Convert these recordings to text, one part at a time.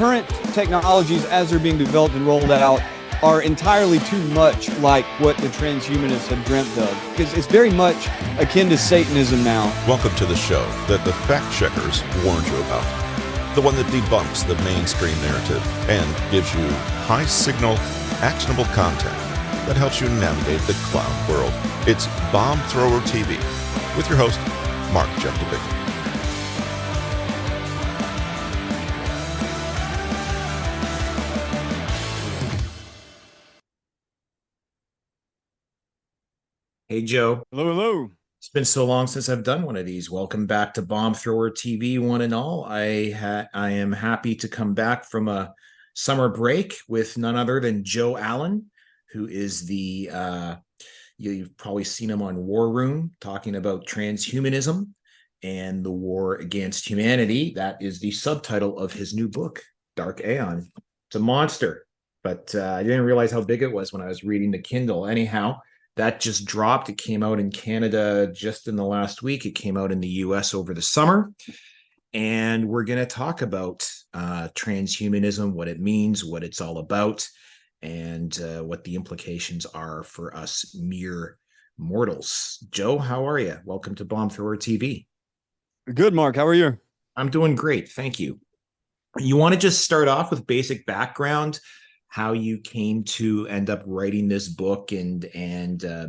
current technologies as they're being developed and rolled out are entirely too much like what the transhumanists have dreamt of, because it's very much akin to Satanism now. Welcome to the show that the fact checkers warned you about. The one that debunks the mainstream narrative and gives you high signal, actionable content that helps you navigate the cloud world. It's Bomb Thrower TV with your host, Mark Jeftovic. Hey, Joe. Hello, hello. It's been so long since I've done one of these. Welcome back to Bomb Thrower TV, one and all. I am happy to come back from a summer break with none other than Joe Allen, who is you've probably seen him on Warroom talking about transhumanism and the war against humanity. That is the subtitle of his new book, Dark Aeon. It's a monster, but I didn't realize how big it was when I was reading the Kindle. Anyhow, that just dropped. It came out in Canada just in the last week. It came out in the US over the summer. And we're going to talk about transhumanism, what it means, what it's all about, and what the implications are for us mere mortals. Joe, how are you? Welcome to Bomb Thrower TV. Good, Mark. How are you? I'm doing great. Thank you. You want to just start off with basic background, how you came to end up writing this book and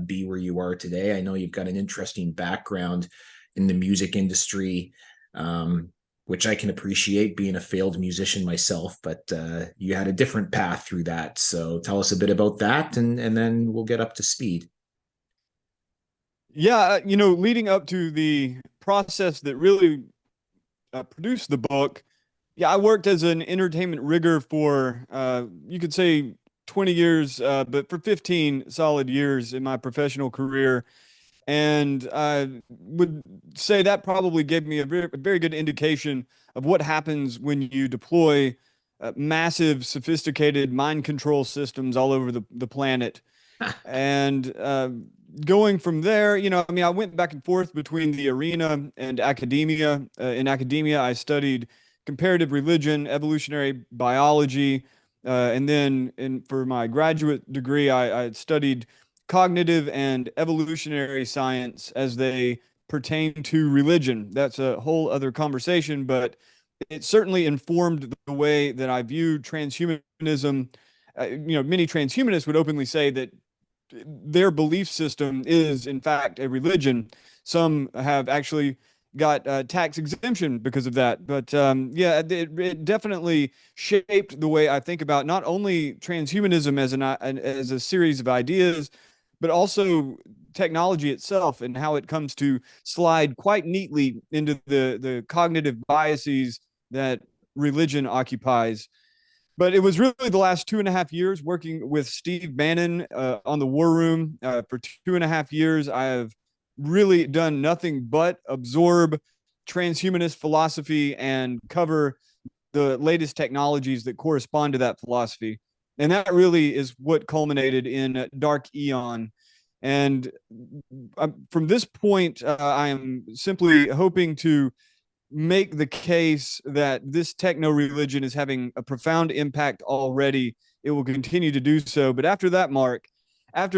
be where you are today? I know you've got an interesting background in the music industry, which I can appreciate, being a failed musician myself, but you had a different path through that. So tell us a bit about that, and then we'll get up to speed. Yeah, leading up to the process that really produced the book, I worked as an entertainment rigger for, you could say 20 years, but for 15 solid years in my professional career. And I would say that probably gave me a very good indication of what happens when you deploy massive, sophisticated mind control systems all over the planet. And going from there, I went back and forth between the arena and academia. In academia, I studied comparative religion, evolutionary biology, and then for my graduate degree, I studied cognitive and evolutionary science as they pertain to religion. That's a whole other conversation, but it certainly informed the way that I view transhumanism. Many transhumanists would openly say that their belief system is, in fact, a religion. Some have actually got tax exemption because of that. But it definitely shaped the way I think about not only transhumanism as a series of ideas, but also technology itself and how it comes to slide quite neatly into the cognitive biases that religion occupies. But it was really the last 2.5 years working with Steve Bannon on the Warroom. For 2.5 years, I have really done nothing but absorb transhumanist philosophy and cover the latest technologies that correspond to that philosophy. And that really is what culminated in Dark Aeon. And from this point, I am simply hoping to make the case that this techno religion is having a profound impact already. It will continue to do so. But after that, Mark, I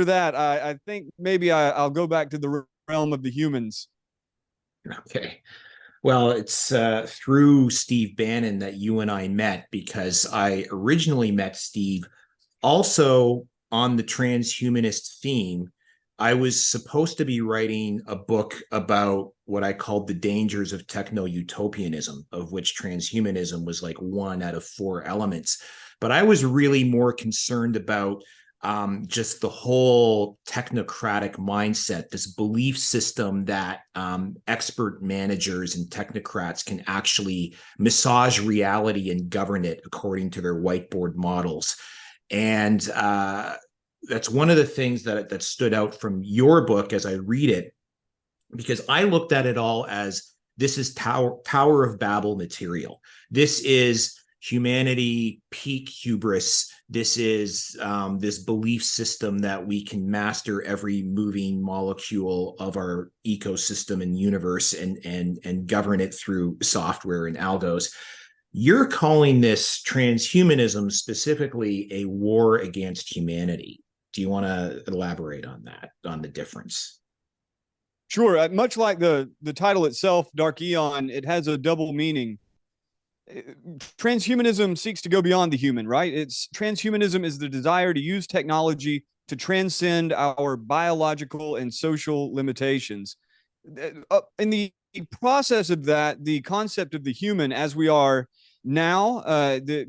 think maybe I'll go back to the realm of the humans. Okay. Well, it's through Steve Bannon that you and I met, because I originally met Steve also on the transhumanist theme. I was supposed to be writing a book about what I called the dangers of techno-utopianism, of which transhumanism was like one out of 4 elements. But I was really more concerned about just the whole technocratic mindset, this belief system that expert managers and technocrats can actually massage reality and govern it according to their whiteboard models. And that's one of the things that stood out from your book as I read it, because I looked at it all as this is Tower of Babel material. This is humanity peak hubris. This is this belief system that we can master every moving molecule of our ecosystem and universe and govern it through software and algos. You're calling this transhumanism specifically a war against humanity. Do you want to elaborate on that, on the difference? Sure. Much like the title itself, Dark Aeon, it has a double meaning. Transhumanism seeks to go beyond the human, right? It's transhumanism is the desire to use technology to transcend our biological and social limitations. In the process of that, the concept of the human as we are now,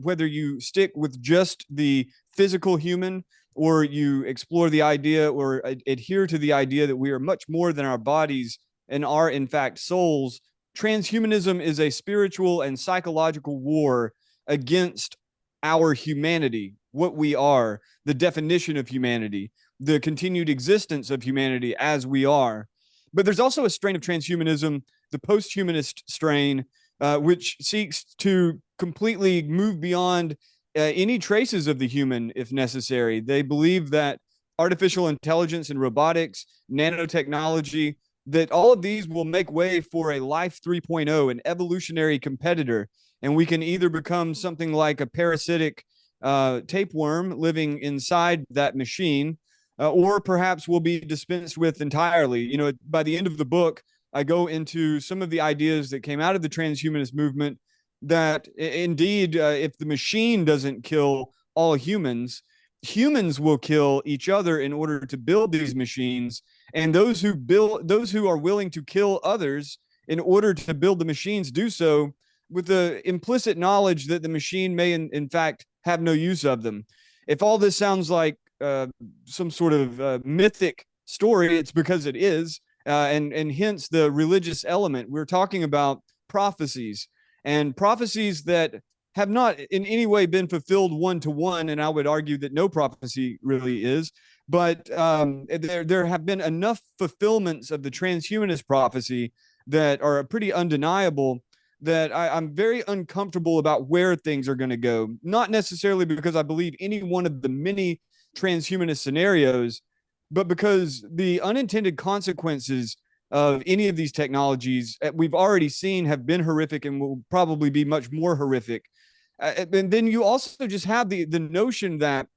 whether you stick with just the physical human or you explore the idea or adhere to the idea that we are much more than our bodies and are, in fact, souls, transhumanism is a spiritual and psychological war against our humanity, what we are, the definition of humanity, the continued existence of humanity as we are. But there's also a strain of transhumanism, the post-humanist strain, which seeks to completely move beyond any traces of the human if necessary. They believe that artificial intelligence and robotics, nanotechnology, that all of these will make way for a life 3.0, an evolutionary competitor. And we can either become something like a parasitic tapeworm living inside that machine, or perhaps we'll be dispensed with entirely. You know, by the end of the book, I go into some of the ideas that came out of the transhumanist movement that indeed, if the machine doesn't kill all humans, humans will kill each other in order to build these machines. And those who are willing to kill others in order to build the machines do so with the implicit knowledge that the machine may in fact have no use of them. If all this sounds like some sort of mythic story, it's because it is, and hence the religious element. We're talking about prophecies, and prophecies that have not in any way been fulfilled one to one, and I would argue that no prophecy really is. But there have been enough fulfillments of the transhumanist prophecy that are pretty undeniable that I'm very uncomfortable about where things are going to go. Not necessarily because I believe any one of the many transhumanist scenarios, but because the unintended consequences of any of these technologies we've already seen have been horrific and will probably be much more horrific. And then you also just have the notion that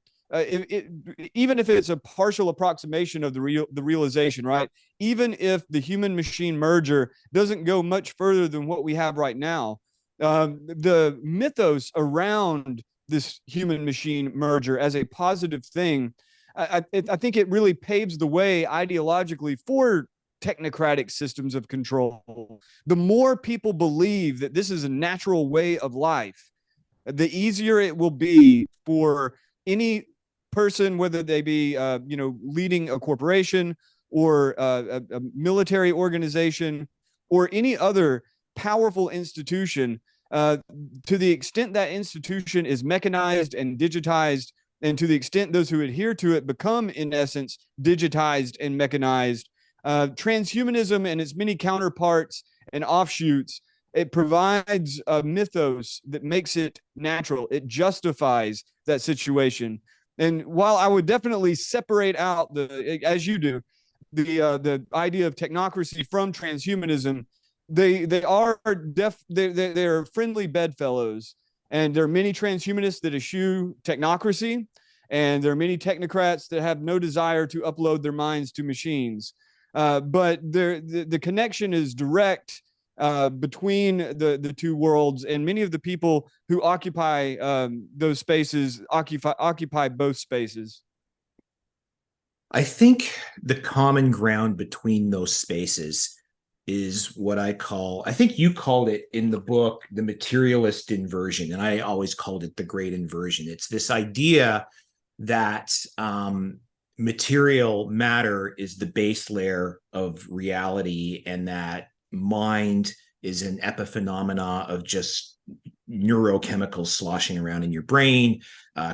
even if it's a partial approximation of the realization, right? Even if the human machine merger doesn't go much further than what we have right now, the mythos around this human machine merger as a positive thing, I think it really paves the way ideologically for technocratic systems of control. The more people believe that this is a natural way of life, the easier it will be for any person, whether they be leading a corporation or a military organization or any other powerful institution, to the extent that institution is mechanized and digitized, and to the extent those who adhere to it become, in essence, digitized and mechanized, transhumanism and its many counterparts and offshoots, it provides a mythos that makes it natural. It justifies that situation. And while I would definitely separate out as you do, the idea of technocracy from transhumanism, they're friendly bedfellows, and there are many transhumanists that eschew technocracy, and there are many technocrats that have no desire to upload their minds to machines. But the connection is direct between the two worlds, and many of the people who occupy those spaces occupy both spaces. I think the common ground between those spaces is what I think you called it in the book, the materialist inversion, and I always called it the great inversion. It's this idea that material matter is the base layer of reality, and that mind is an epiphenomena of just neurochemicals sloshing around in your brain.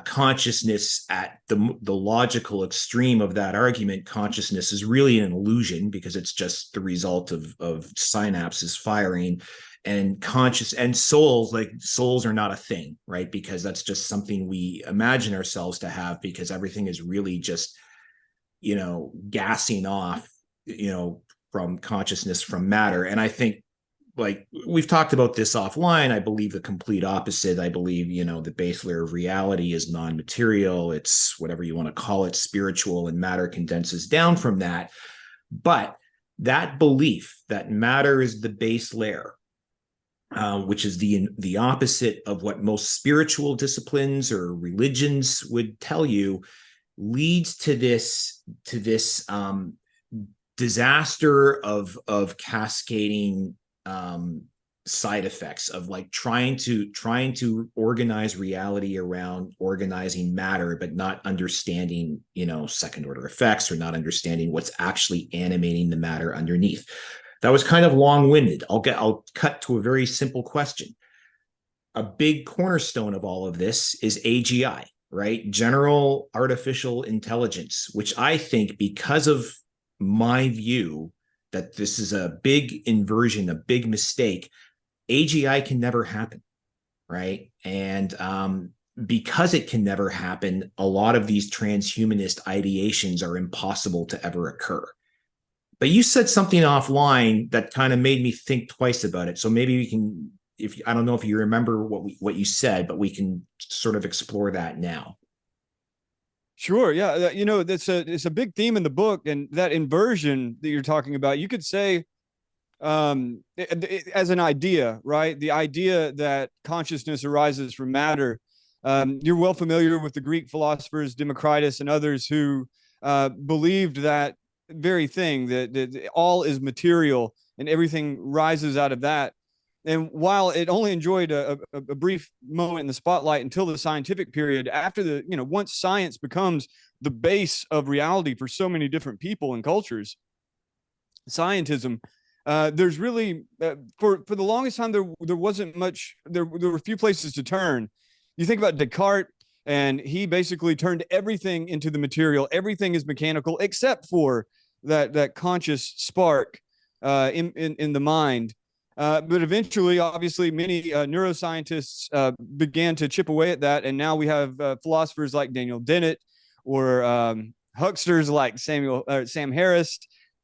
Consciousness, at the logical extreme of that argument, consciousness is really an illusion because it's just the result of synapses firing. And conscious and souls, like souls are not a thing, right? Because that's just something we imagine ourselves to have, because everything is really just, gassing off, from consciousness, from matter. And I think like we've talked about this offline. I believe the complete opposite. I believe, the base layer of reality is non-material. It's whatever you want to call it, spiritual, and matter condenses down from that. But that belief that matter is the base layer, which is the opposite of what most spiritual disciplines or religions would tell you, leads to this disaster of cascading side effects of like trying to organize reality around organizing matter, but not understanding second order effects, or not understanding what's actually animating the matter underneath. That was kind of long-winded. I'll cut to a very simple question. A big cornerstone of all of this is AGI, right? General artificial intelligence, which I think, because of my view that this is a big inversion, a big mistake, AGI can never happen, right? And because it can never happen, a lot of these transhumanist ideations are impossible to ever occur. But you said something offline that kind of made me think twice about it. So maybe we can, I don't know if you remember what you said, but we can sort of explore that now. Sure. Yeah. It's a big theme in the book, and that inversion that you're talking about, you could say, as an idea, right? The idea that consciousness arises from matter. You're well familiar with the Greek philosophers, Democritus and others, who believed that very thing, that all is material and everything rises out of that. And while it only enjoyed a brief moment in the spotlight until the scientific period, after once science becomes the base of reality for so many different people and cultures, scientism, there's really, for the longest time, there wasn't much, there were few places to turn. You think about Descartes, and he basically turned everything into the material. Everything is mechanical except for that conscious spark in the mind. But eventually, obviously, many neuroscientists began to chip away at that, and now we have philosophers like Daniel Dennett, or hucksters like Sam Harris,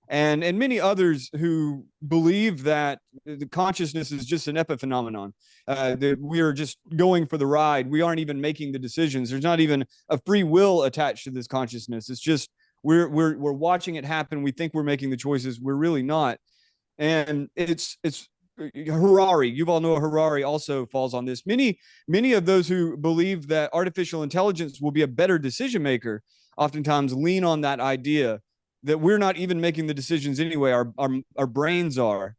and many others who believe that the consciousness is just an epiphenomenon, that we are just going for the ride. We aren't even making the decisions. There's not even a free will attached to this consciousness. It's just we're watching it happen. We think we're making the choices. We're really not. And it's Harari, Yuval Noah Harari, also falls on this. Many of those who believe that artificial intelligence will be a better decision maker oftentimes lean on that idea that we're not even making the decisions anyway. Our brains are.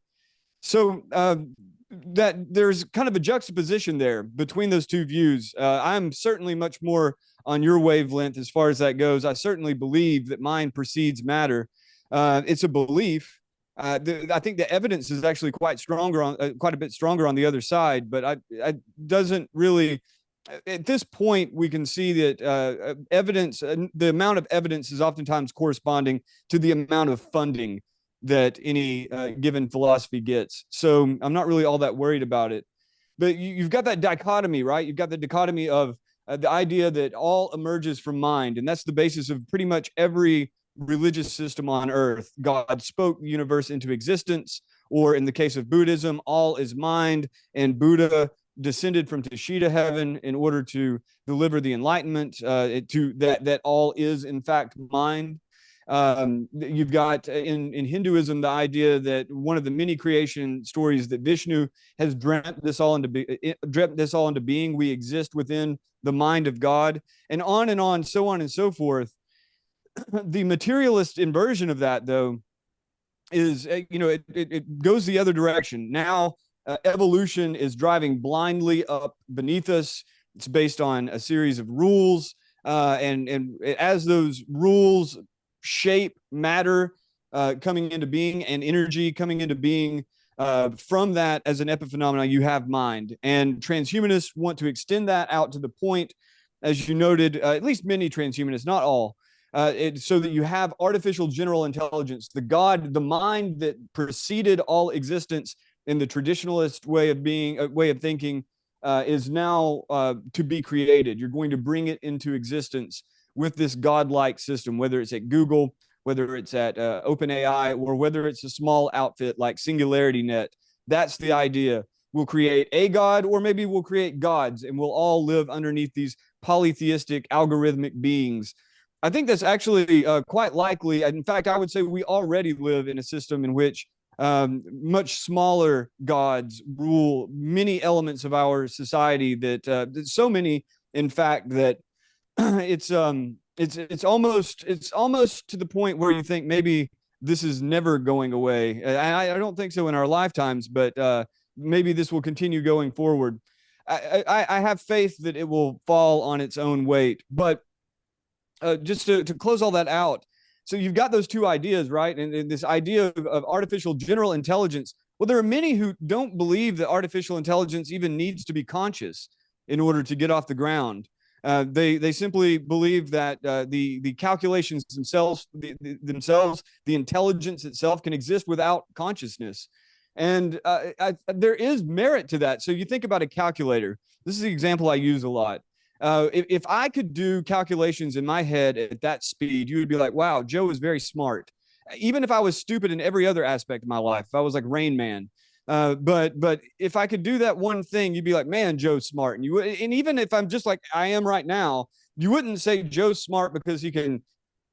So that there's kind of a juxtaposition there between those two views. I'm certainly much more on your wavelength as far as that goes. I certainly believe that mind precedes matter. It's a belief. I think the evidence is actually quite a bit stronger on the other side, but I doesn't really. At this point, we can see that evidence, the amount of evidence, is oftentimes corresponding to the amount of funding that any given philosophy gets. So I'm not really all that worried about it. But you've got that dichotomy, right? You've got the dichotomy of the idea that all emerges from mind, and that's the basis of pretty much every religious system on earth. God spoke the universe into existence, or in the case of Buddhism, all is mind, and Buddha descended from Tushita heaven in order to deliver the enlightenment to that all is in fact mind. You've got in Hinduism the idea that one of the many creation stories that Vishnu has dreamt this all into being. We exist within the mind of God, and on, so on and so forth. The materialist inversion of that, though, is it goes the other direction. Now evolution is driving blindly up beneath us. It's based on a series of rules, and as those rules shape matter coming into being and energy coming into being, from that as an epiphenomenon, you have mind. And transhumanists want to extend that out to the point, as you noted, at least many transhumanists, not all, so that you have artificial general intelligence, the mind that preceded all existence in the traditionalist way of thinking, is now to be created. You're going to bring it into existence with this godlike system, whether it's at Google, whether it's at OpenAI, or whether it's a small outfit like Singularity Net That's the idea. We'll create a god, or maybe we'll create gods, and we'll all live underneath these polytheistic algorithmic beings. I think that's actually quite likely. In fact, I would say we already live in a system in which much smaller gods rule many elements of our society. So many, in fact, that it's almost to the point where you think maybe this is never going away. I don't think so in our lifetimes, but maybe this will continue going forward. I have faith that it will fall on its own weight. But just to close all that out, so you've got those two ideas, right? And this idea of artificial general intelligence. Well, there are many who don't believe that artificial intelligence even needs to be conscious in order to get off the ground. They simply believe that the calculations themselves, the intelligence itself, can exist without consciousness. And there is merit to that. So you think about a calculator. This is the example I use a lot. If I could do calculations in my head at that speed, you would be like, wow, Joe is very smart. Even if I was stupid in every other aspect of my life, if I was like Rain Man. But if I could do that one thing, you'd be like, man, Joe's smart. And even if I'm just like I am right now, you wouldn't say Joe's smart because he can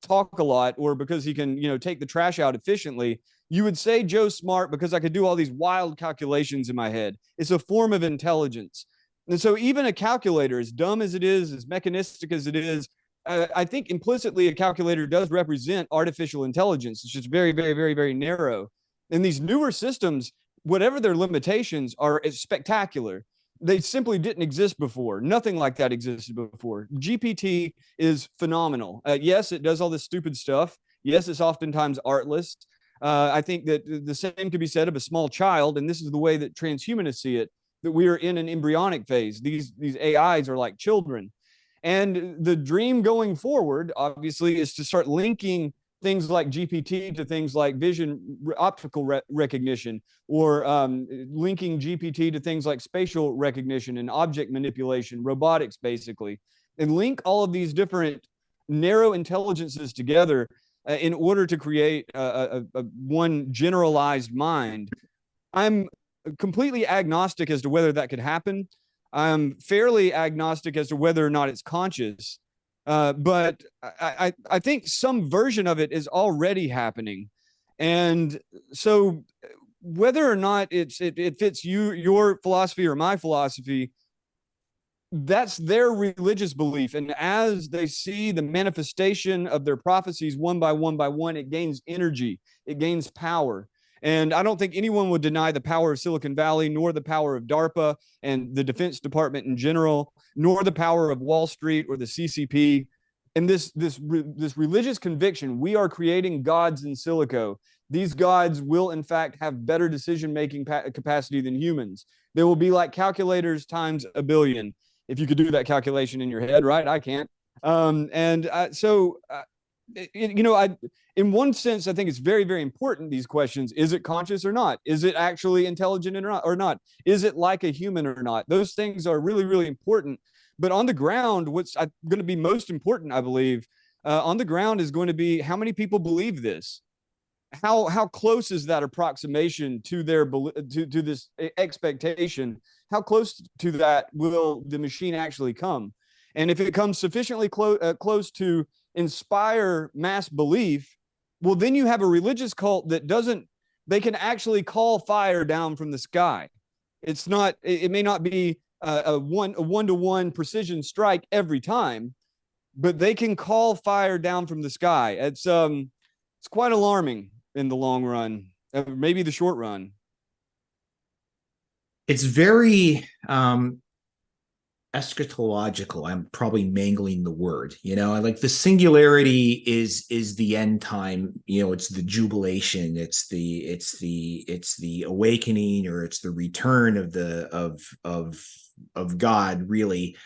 talk a lot or because he can, take the trash out efficiently. You would say Joe's smart because I could do all these wild calculations in my head. It's a form of intelligence. And so even a calculator, as dumb as it is, as mechanistic as it is, I think implicitly a calculator does represent artificial intelligence. It's just very, very, very, very narrow. And these newer systems, whatever their limitations, are spectacular. They simply didn't exist before. Nothing like that existed before. GPT is phenomenal. Yes, it does all this stupid stuff. Yes, it's oftentimes artless. I think that the same could be said of a small child, and this is the way that transhumanists see it, that we are in an embryonic phase. These AIs are like children. And the dream going forward, obviously, is to start linking things like GPT to things like optical recognition, or linking GPT to things like spatial recognition and object manipulation, robotics, basically, and link all of these different narrow intelligences together in order to create one generalized mind. I'm completely agnostic as to whether that could happen. I'm fairly agnostic as to whether or not it's conscious. But I think some version of it is already happening. And so whether or not it fits your philosophy or my philosophy, that's their religious belief. And as they see the manifestation of their prophecies one by one, it gains energy, it gains power. And I don't think anyone would deny the power of Silicon Valley, nor the power of DARPA and the Defense Department in general, nor the power of Wall Street or the CCP. And this religious conviction, we are creating gods in silico. These gods will, in fact, have better decision-making capacity than humans. They will be like calculators times a billion. If you could do that calculation in your head, right? I can't. In one sense, I think it's very, very important, these questions. Is it conscious or not? Is it actually intelligent or not? Is it like a human or not? Those things are really, really important. But on the ground, what's going to be most important, I believe, on the ground is going to be how many people believe this. How close is that approximation to to this expectation? How close to that will the machine actually come? And if it comes sufficiently close to inspire mass belief, well, then you have a religious cult that they can actually call fire down from the sky. It may not be a one-to-one precision strike every time, but they can call fire down from the sky. It's quite alarming in the long run, maybe the short run. It's very eschatological. I'm probably mangling the word, like the singularity is the end time, it's the jubilation, it's the awakening, or it's the return of God, really.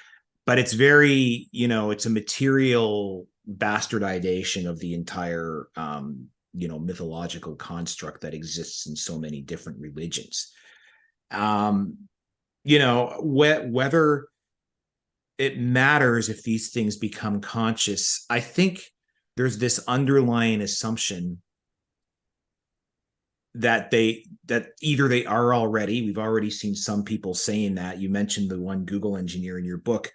But it's very, it's a material bastardization of the entire mythological construct that exists in so many different religions. Whether it matters if these things become conscious, I think there's this underlying assumption that either they are already. We've already seen some people saying that. You mentioned the one Google engineer in your book,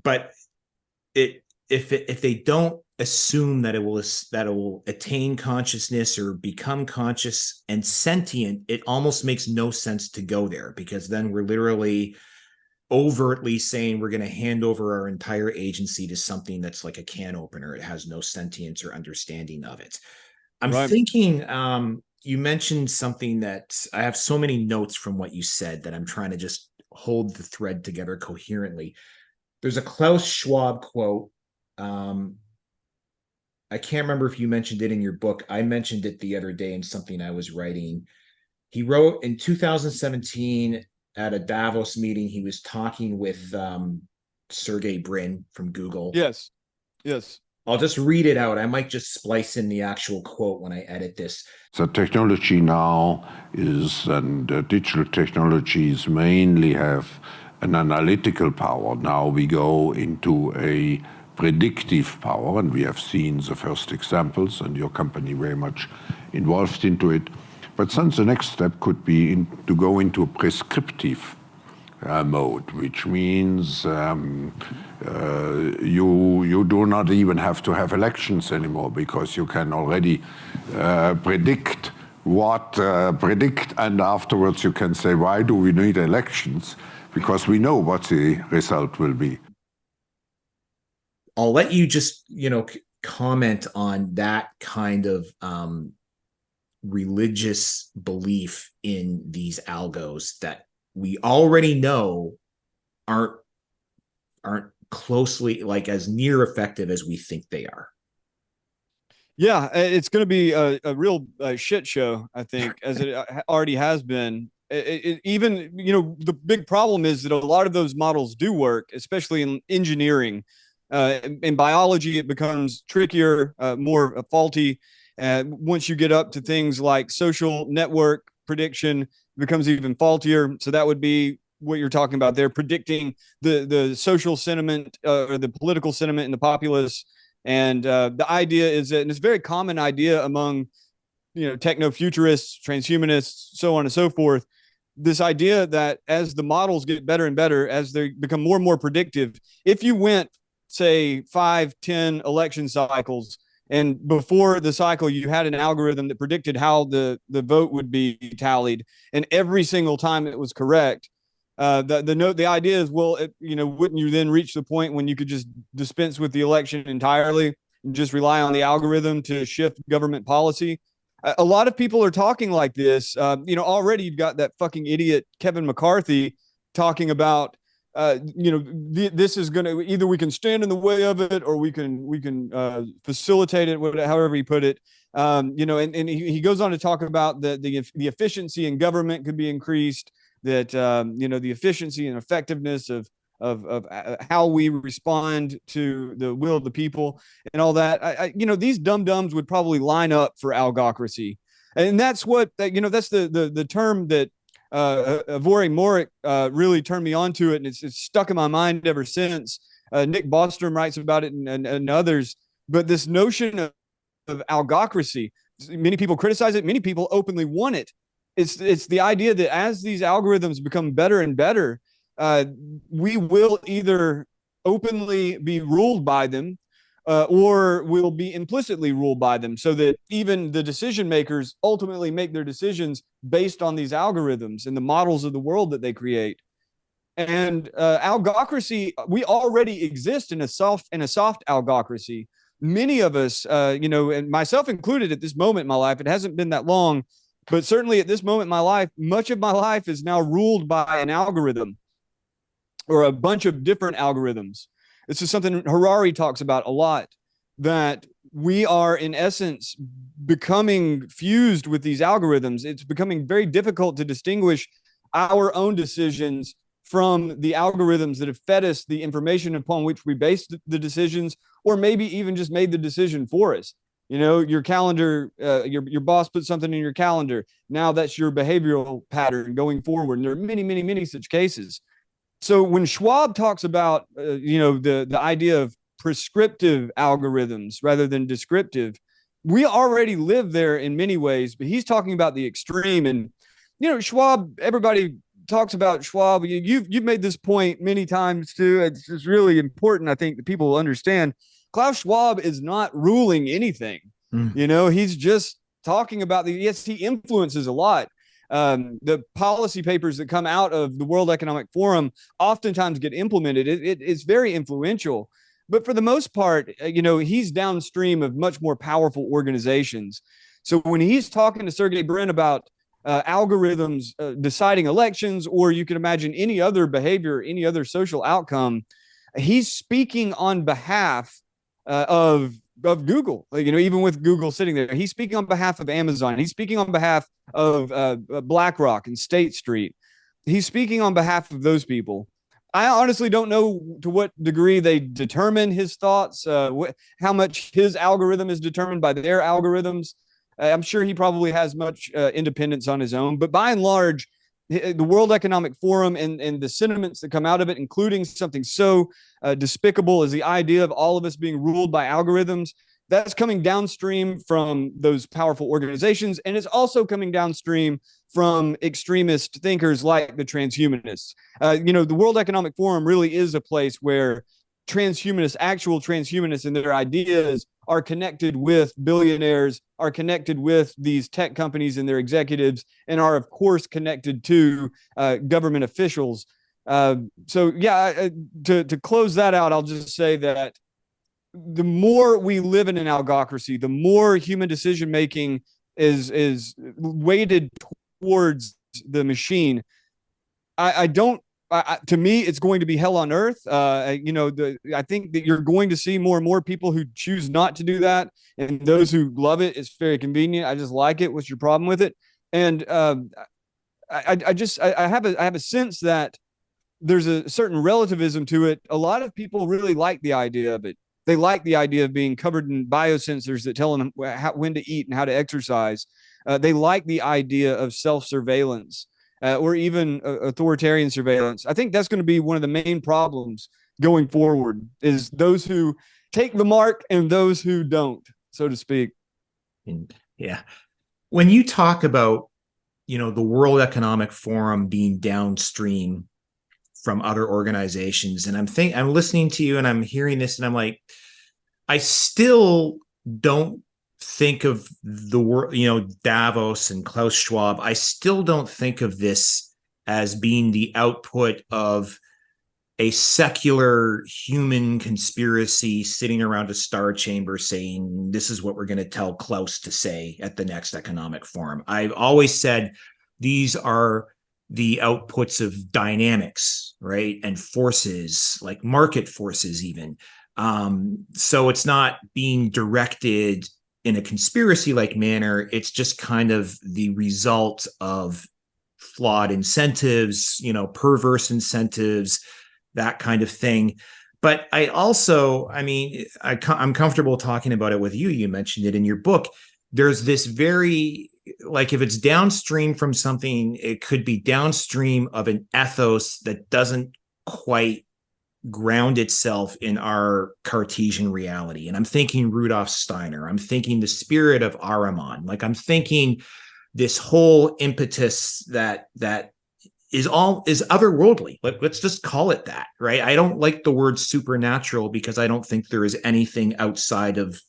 but if they don't assume that it will attain consciousness or become conscious and sentient, it almost makes no sense to go there, because then we're literally overtly saying we're going to hand over our entire agency to something that's like a can opener. It has no sentience or understanding of it. I'm Right. thinking, you mentioned something that I have so many notes from what you said that I'm trying to just hold the thread together coherently. There's a Klaus Schwab quote. I can't remember if you mentioned it in your book. I mentioned it the other day in something I was writing. He wrote in 2017 at a Davos meeting. He was talking with Sergey Brin from Google. Yes. Yes. I'll just read it out. I might just splice in the actual quote when I edit this. The technology now is, and digital technologies mainly have an analytical power. Now we go into a predictive power, and we have seen the first examples, and your company very much involved into it. But then the next step could be to go into a prescriptive mode, which means you do not even have to have elections anymore, because you can already predict, and afterwards you can say, why do we need elections? Because we know what the result will be. I'll let you just, comment on that kind of religious belief in these algos that we already know aren't closely, like, as near effective as we think they are. Yeah, it's going to be a real shit show, I think, as it already has been. Even, the big problem is that a lot of those models do work, especially in engineering. In biology, it becomes trickier, more faulty. Once you get up to things like social network prediction, it becomes even faultier. So that would be what you're talking about there, predicting the social sentiment or the political sentiment in the populace. And the idea is that, and it's a very common idea among, techno-futurists, transhumanists, so on and so forth, this idea that as the models get better and better, as they become more and more predictive, if you went, say, 5-10 election cycles, and before the cycle you had an algorithm that predicted how the vote would be tallied, and every single time it was correct, the idea is, well, wouldn't you then reach the point when you could just dispense with the election entirely and just rely on the algorithm to shift government policy? A lot of people are talking like this. Already you've got that fucking idiot Kevin McCarthy talking about, this is going to, either we can stand in the way of it, or we can facilitate it, however he put it. And he goes on to talk about the efficiency in government could be increased, that the efficiency and effectiveness of how we respond to the will of the people and all that. These dum-dums would probably line up for algocracy. And that's what, that's the term that Avore Morik really turned me on to it, and it's stuck in my mind ever since. Nick Bostrom writes about it, and others. But this notion of algocracy, many people criticize it, many people openly want it. It's the idea that as these algorithms become better and better, we will either openly be ruled by them, or will be implicitly ruled by them, so that even the decision makers ultimately make their decisions based on these algorithms and the models of the world that they create. And algocracy, we already exist in a soft algocracy. Many of us, and myself included at this moment in my life, it hasn't been that long, but certainly at this moment in my life, much of my life is now ruled by an algorithm or a bunch of different algorithms. This is something Harari talks about a lot, that we are in essence becoming fused with these algorithms. It's becoming very difficult to distinguish our own decisions from the algorithms that have fed us the information upon which we base the decisions, or maybe even just made the decision for us. Your calendar, your boss put something in your calendar. Now that's your behavioral pattern going forward. And there are many, many, many such cases. So when Schwab talks about, the idea of prescriptive algorithms rather than descriptive, we already live there in many ways, but he's talking about the extreme. And, Schwab, everybody talks about Schwab. You've made this point many times too. It's just really important, I think, that people will understand. Klaus Schwab is not ruling anything. He's just talking about yes, he influences a lot. The policy papers that come out of the World Economic Forum oftentimes get implemented. It's very influential. But for the most part, he's downstream of much more powerful organizations. So when he's talking to Sergey Brin about algorithms deciding elections, or you can imagine any other behavior, any other social outcome, he's speaking on behalf of Google. Even with Google sitting there, he's speaking on behalf of Amazon. He's speaking on behalf of BlackRock and State Street. He's speaking on behalf of those people. I honestly don't know to what degree they determine his thoughts, how much his algorithm is determined by their algorithms. I'm sure he probably has much independence on his own, but by and large, the World Economic Forum and the sentiments that come out of it, including something so despicable as the idea of all of us being ruled by algorithms, that's coming downstream from those powerful organizations. And it's also coming downstream from extremist thinkers like the transhumanists. The World Economic Forum really is a place where actual transhumanists and their ideas are connected with billionaires, are connected with these tech companies and their executives, and are, of course, connected to government officials. To close that out, I'll just say that the more we live in an algocracy, the more human decision making is weighted towards the machine. To me, it's going to be hell on earth. I think that you're going to see more and more people who choose not to do that, and those who love it. It's very convenient. I just like it. What's your problem with it? And I have a sense that there's a certain relativism to it. A lot of people really like the idea of it. They like the idea of being covered in biosensors that tell them when to eat and how to exercise. They like the idea of self-surveillance. Or even authoritarian surveillance. I think that's going to be one of the main problems going forward, is those who take the mark and those who don't, so to speak. Yeah. When you talk about, the World Economic Forum being downstream from other organizations, and I'm listening to you and I'm hearing this and I'm like, I still don't think of the world, Davos and Klaus Schwab. I still don't think of this as being the output of a secular human conspiracy sitting around a star chamber saying, this is what we're going to tell Klaus to say at the next economic forum. I've always said these are the outputs of dynamics, right? And forces, like market forces even. So it's not being directed in a conspiracy-like manner. It's just kind of the result of flawed incentives, perverse incentives, that kind of thing. But I also, I'm comfortable talking about it with you. You mentioned it in your book. There's this very, like, if it's downstream from something, it could be downstream of an ethos that doesn't quite ground itself in our Cartesian reality. And I'm thinking Rudolf Steiner. I'm thinking the spirit of Ahriman. Like, I'm thinking this whole impetus that is otherworldly. Let's just call it that, right? I don't like the word supernatural because I don't think there is anything outside of,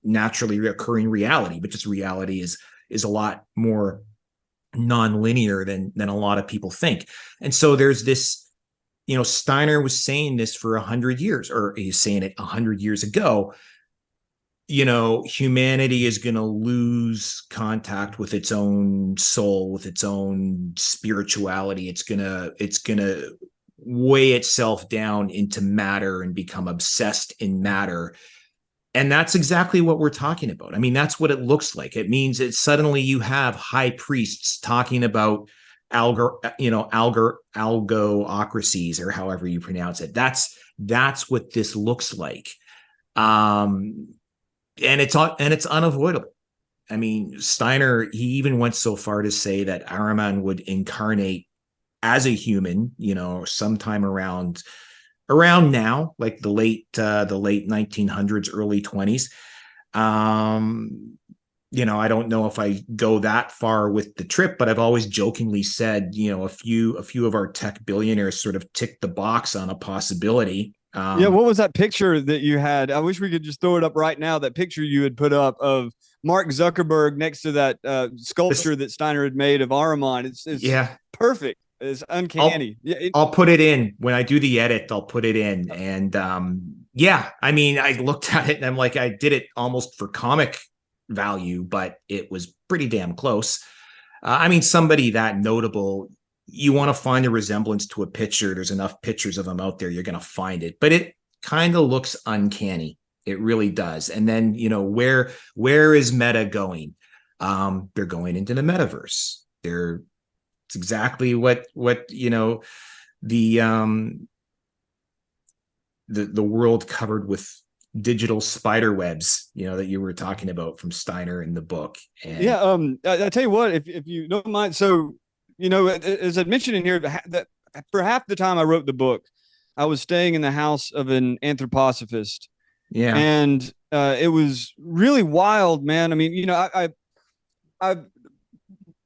naturally occurring reality, but just reality is a lot more nonlinear than a lot of people think. And so there's this, Steiner was saying this for 100 years, or he's saying it 100 years ago. Humanity is going to lose contact with its own soul, with its own spirituality. It's going to weigh itself down into matter and become obsessed in matter. And that's exactly what we're talking about. I mean, that's what it looks like. It means that suddenly you have high priests talking about algocracies, or however you pronounce it. That's what this looks like. And it's unavoidable. I mean, Steiner, he even went so far to say that Ahriman would incarnate as a human, sometime around now, like the late 1900s, early 20s. I don't know if I go that far with the trip, but I've always jokingly said, a few of our tech billionaires sort of ticked the box on a possibility. Yeah, what was that picture that you had? I wish we could just throw it up right now. That picture you had put up of Mark Zuckerberg next to that sculpture that Steiner had made of Ahriman. It's yeah, perfect. It's uncanny. I'll put it in when I do the edit. I'll put it in, and yeah, I mean, I looked at it and I'm like, I did it almost for comic value, but it was pretty damn close. I mean, somebody that notable, you want to find a resemblance to a picture. There's enough pictures of them out there. You're going to find it, but it kind of looks uncanny. It really does. And then, where is Meta going? They're going into the metaverse. It's exactly what the world covered with digital spider webs, that you were talking about from Steiner in the book. And yeah, I tell you what, if you don't mind, so as I mentioned in here, that for half the time I wrote the book, I was staying in the house of an anthroposophist. yeah, And it was really wild, man. I mean, I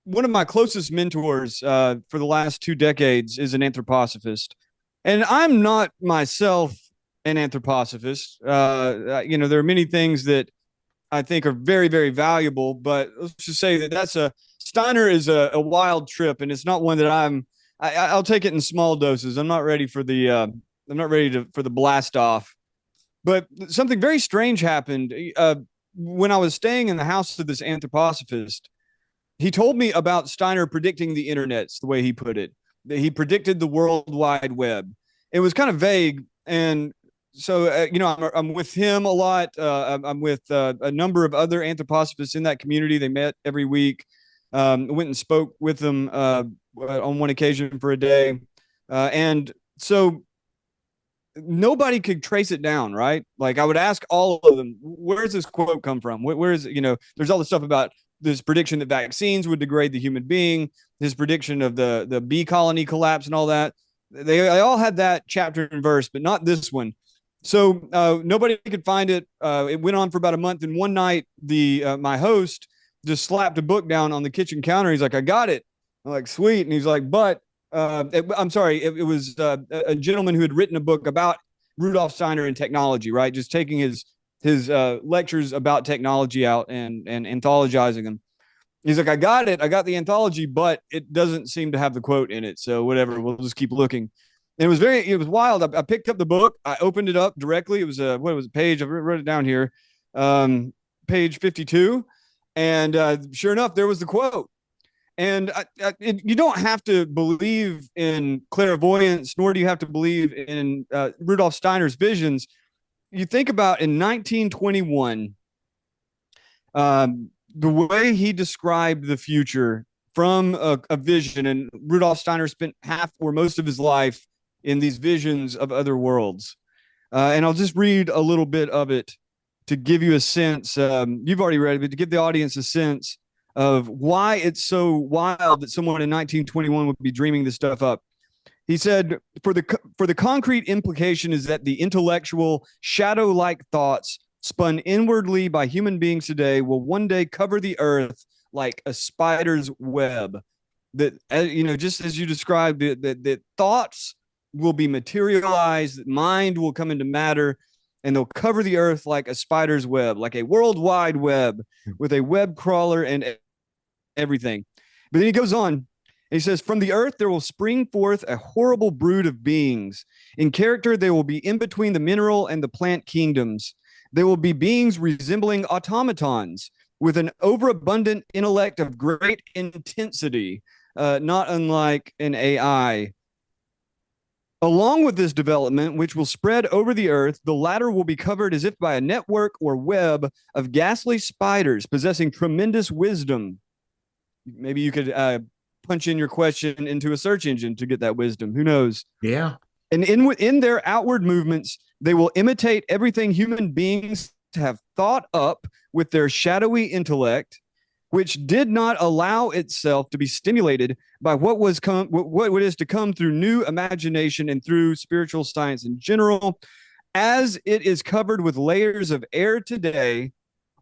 one of my closest mentors for the last 2 decades is an anthroposophist, and I'm not myself an anthroposophist. There are many things that I think are very, very valuable, but let's just say that Steiner is a wild trip, and it's not one that I'll take it in small doses. I'm not ready for the blast off. But something very strange happened when I was staying in the house of this anthroposophist. He told me about Steiner predicting the internet's the way he put it. That he predicted the World Wide Web. It was kind of vague, and so I'm with him a lot. I'm with a number of other anthroposophists in that community. They met every week. Went and spoke with them on one occasion for a day, and so nobody could trace it down, right? Like I would ask all of them, where's this quote come from? Where is it? There's all this stuff about this prediction that vaccines would degrade the human being, his prediction of the bee colony collapse and all that. They all had that chapter and verse, but not this one. So nobody could find it. It went on for about a month. And one night, my host just slapped a book down on the kitchen counter. He's like, I got it. I'm like, sweet. And he's like, but I'm sorry, it was a gentleman who had written a book about Rudolf Steiner and technology, right? Just taking his lectures about technology out and anthologizing them. He's like, I got it. I got the anthology, but it doesn't seem to have the quote in it. So whatever, we'll just keep looking. And it was wild. I picked up the book. I opened it up directly. It was a page. I wrote it down here. Page 52. And sure enough, there was the quote. And you don't have to believe in clairvoyance, nor do you have to believe in Rudolf Steiner's visions. You think about in 1921, the way he described the future from a vision, and Rudolf Steiner spent half or most of his life in these visions of other worlds. And I'll just read a little bit of it to give you a sense. You've already read it, but to give the audience a sense of why it's so wild that someone in 1921 would be dreaming this stuff up. He said, for the concrete implication is that the intellectual shadow-like thoughts spun inwardly by human beings today will one day cover the earth like a spider's web. That, just as you described, that thoughts will be materialized, mind will come into matter, and they'll cover the earth like a spider's web, like a worldwide web with a web crawler and everything. But then he goes on, and he says, from the earth there will spring forth a horrible brood of beings. In character, they will be in between the mineral and the plant kingdoms. They will be beings resembling automatons with an overabundant intellect of great intensity, not unlike an AI. Along with this development, which will spread over the earth, the latter will be covered as if by a network or web of ghastly spiders possessing tremendous wisdom. Maybe you could punch in your question into a search engine to get that wisdom. Who knows? Yeah. And in their outward movements, they will imitate everything human beings have thought up with their shadowy intellect, which did not allow itself to be stimulated by what is to come through new imagination and through spiritual science in general. As it is covered with layers of air today,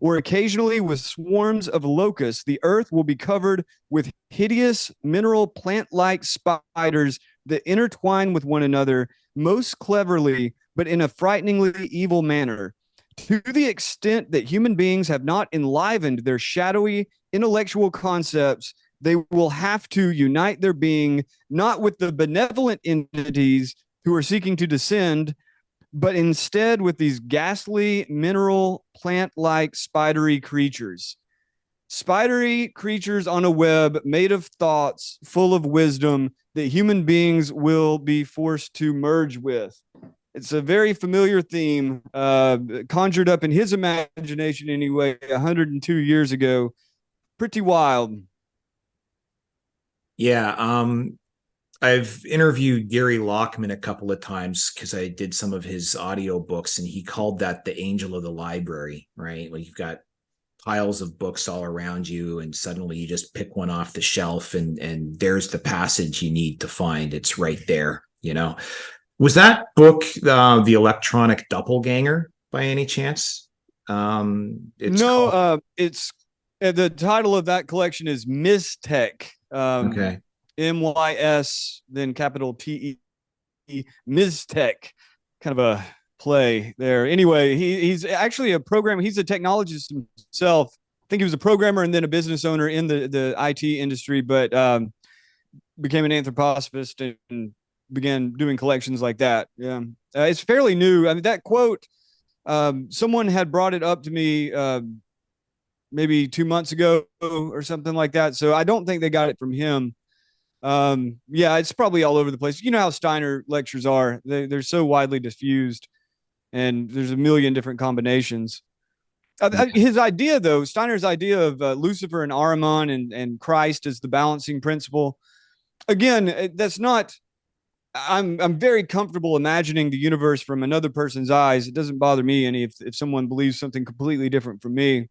or occasionally with swarms of locusts, the earth will be covered with hideous mineral plant-like spiders that intertwine with one another most cleverly, but in a frighteningly evil manner. To the extent that human beings have not enlivened their shadowy intellectual concepts, they will have to unite their being not with the benevolent entities who are seeking to descend, but instead with these ghastly mineral plant-like spidery creatures. Spidery creatures on a web made of thoughts full of wisdom that human beings will be forced to merge with. It's a very familiar theme, conjured up in his imagination anyway, 102 years ago. Pretty wild. Yeah, I've interviewed Gary Lockman a couple of times because I did some of his audio books, and he called that the angel of the library, right? Like you've got piles of books all around you, and suddenly you just pick one off the shelf, and there's the passage you need to find. It's right there, you know. Was that book the Electronic Doppelganger by any chance? It's No, called, it's the title of that collection is Mystech. okay. MYS, then capital TE, Mystech. Kind of a play there. Anyway, he's actually a programmer. He's a technologist himself. I think he was a programmer and then a business owner in the IT industry, but became an anthroposophist and began doing collections like that. Yeah, it's fairly new. I mean, that quote, someone had brought it up to me maybe 2 months ago or something like that. So I don't think they got it from him. Yeah, it's probably all over the place. You know how Steiner lectures are; they're so widely diffused, and there's a million different combinations. His idea, though, Steiner's idea of Lucifer and Ahriman and Christ as the balancing principle. Again, that's not. I'm very comfortable imagining the universe from another person's eyes. It doesn't bother me any if someone believes something completely different from me.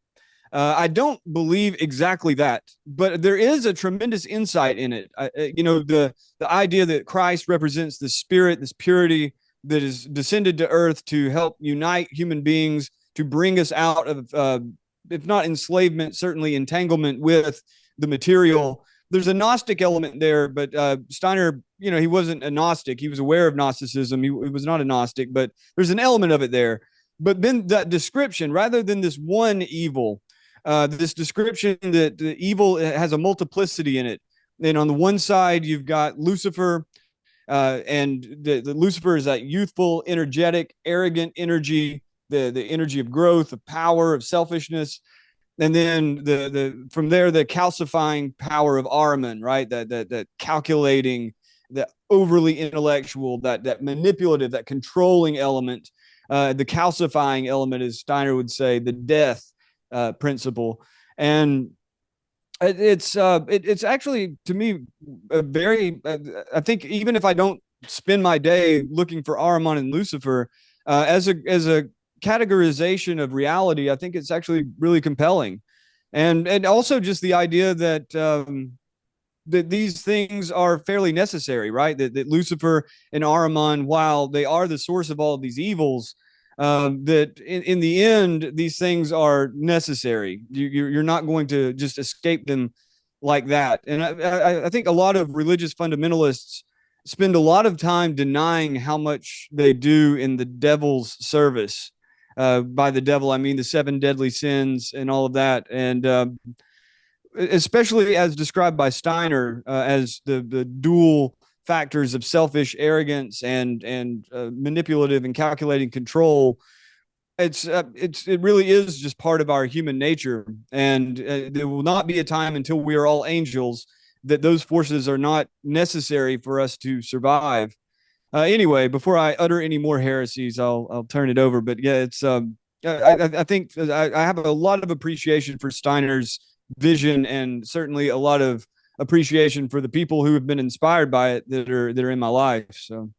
I don't believe exactly that, but there is a tremendous insight in it. The idea that Christ represents the spirit, this purity that is descended to earth to help unite human beings, to bring us out of, if not enslavement, certainly entanglement with the material. There's a Gnostic element there, but Steiner, he wasn't a Gnostic. He was aware of Gnosticism. He was not a Gnostic, but there's an element of it there. But then that description, rather than this one evil, this description that the evil has a multiplicity in it. And on the one side, you've got Lucifer, and the Lucifer is that youthful, energetic, arrogant energy, the energy of growth, of power, of selfishness. And then the from there, the calcifying power of Ahriman, right? That calculating, the overly intellectual, that manipulative, that controlling element. The calcifying element, as Steiner would say, the death principle. And it's actually, to me, a very I think even if I don't spend my day looking for Ahriman and Lucifer, as a categorization of reality, I think it's actually really compelling. And also just the idea that that these things are fairly necessary, right? That Lucifer and Ahriman, while they are the source of all of these evils, that in the end, these things are necessary. You're not going to just escape them like that. And I think a lot of religious fundamentalists spend a lot of time denying how much they do in the devil's service. By the devil, I mean the 7 deadly sins and all of that. And especially as described by Steiner as the dual factors of selfish arrogance and manipulative and calculating control. It really is just part of our human nature, and there will not be a time until we are all angels that those forces are not necessary for us to survive. Anyway, before I utter any more heresies, I'll turn it over. But yeah, it's I think I have a lot of appreciation for Steiner's vision, and certainly a lot of appreciation for the people who have been inspired by it that are in my life. So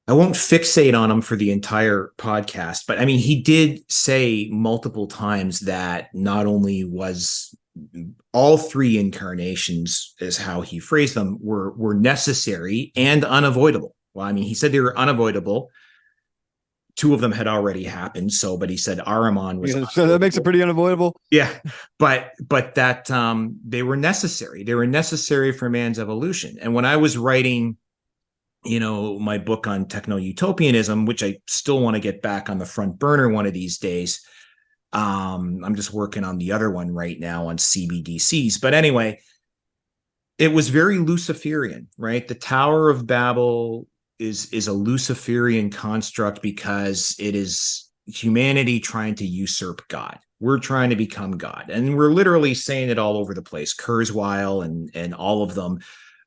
I won't fixate on him for the entire podcast, but I mean, he did say multiple times that not only was all 3 incarnations, is how he phrased them, were necessary and unavoidable. Well, I mean, he said they were unavoidable. two of them had already happened. So, but he said Ahriman was. Yeah, so that makes it pretty unavoidable. Yeah, but that they were necessary. They were necessary for man's evolution. And when I was writing, my book on techno-utopianism, which I still want to get back on the front burner one of these days. I'm just working on the other one right now on CBDCs. But anyway, it was very Luciferian, right? The Tower of Babel is a Luciferian construct because it is humanity trying to usurp God. We're trying to become God. And we're literally saying it all over the place. Kurzweil and all of them.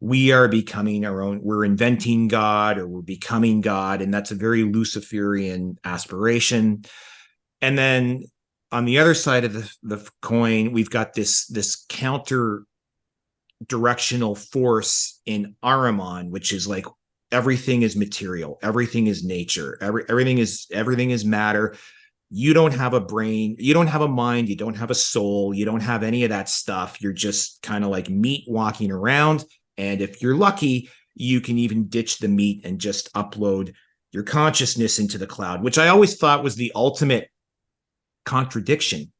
We are becoming our own, we're inventing God, or we're becoming God. And that's a very Luciferian aspiration. And then on the other side of the coin, we've got this counter directional force in Ahriman, which is like everything is material, everything is nature, everything is matter. You don't have a brain, you don't have a mind, you don't have a soul, you don't have any of that stuff. You're just kind of like meat walking around. And if you're lucky, you can even ditch the meat and just upload your consciousness into the cloud, which I always thought was the ultimate contradiction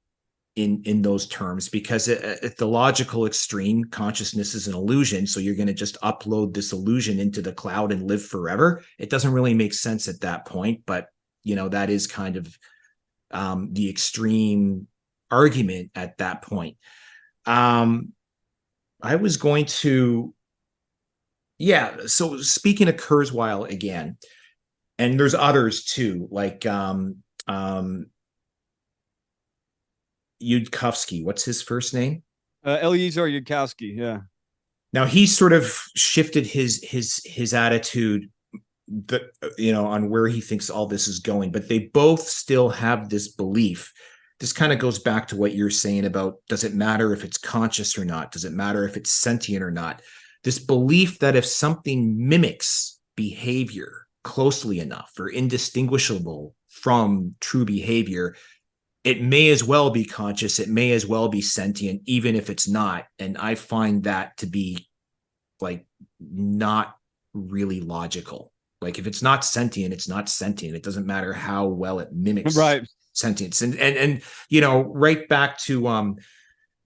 in those terms, because at the logical extreme, consciousness is an illusion. So you're going to just upload this illusion into the cloud and live forever. It doesn't really make sense at that point, but that is kind of the extreme argument at that point. I was going to, so speaking of Kurzweil again, and there's others too, like Yudkowsky. What's his first name? Eliezer Yudkowsky. Yeah. Now he sort of shifted his attitude on where he thinks all this is going, but they both still have this belief. This kind of goes back to what you're saying about, does it matter if it's conscious or not? Does it matter if it's sentient or not? This belief that if something mimics behavior closely enough or indistinguishable from true behavior, it may as well be conscious. It may as well be sentient, even if it's not. And I find that to be like not really logical. Like if it's not sentient, it's not sentient. It doesn't matter how well it mimics sentience. And right back to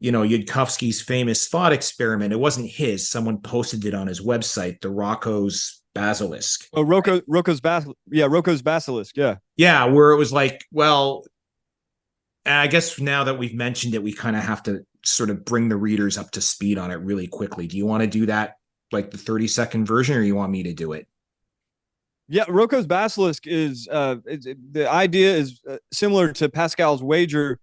Yudkowsky's famous thought experiment. It wasn't his. Someone posted it on his website, the Rocco's Basilisk. Oh, Rocco's Basilisk. Yeah. Yeah, where it was like, well, I guess now that we've mentioned it, we kind of have to sort of bring the readers up to speed on it really quickly. Do you want to do that, like the 30-second version, or you want me to do it? Yeah, Rocco's Basilisk is the idea is similar to Pascal's wager.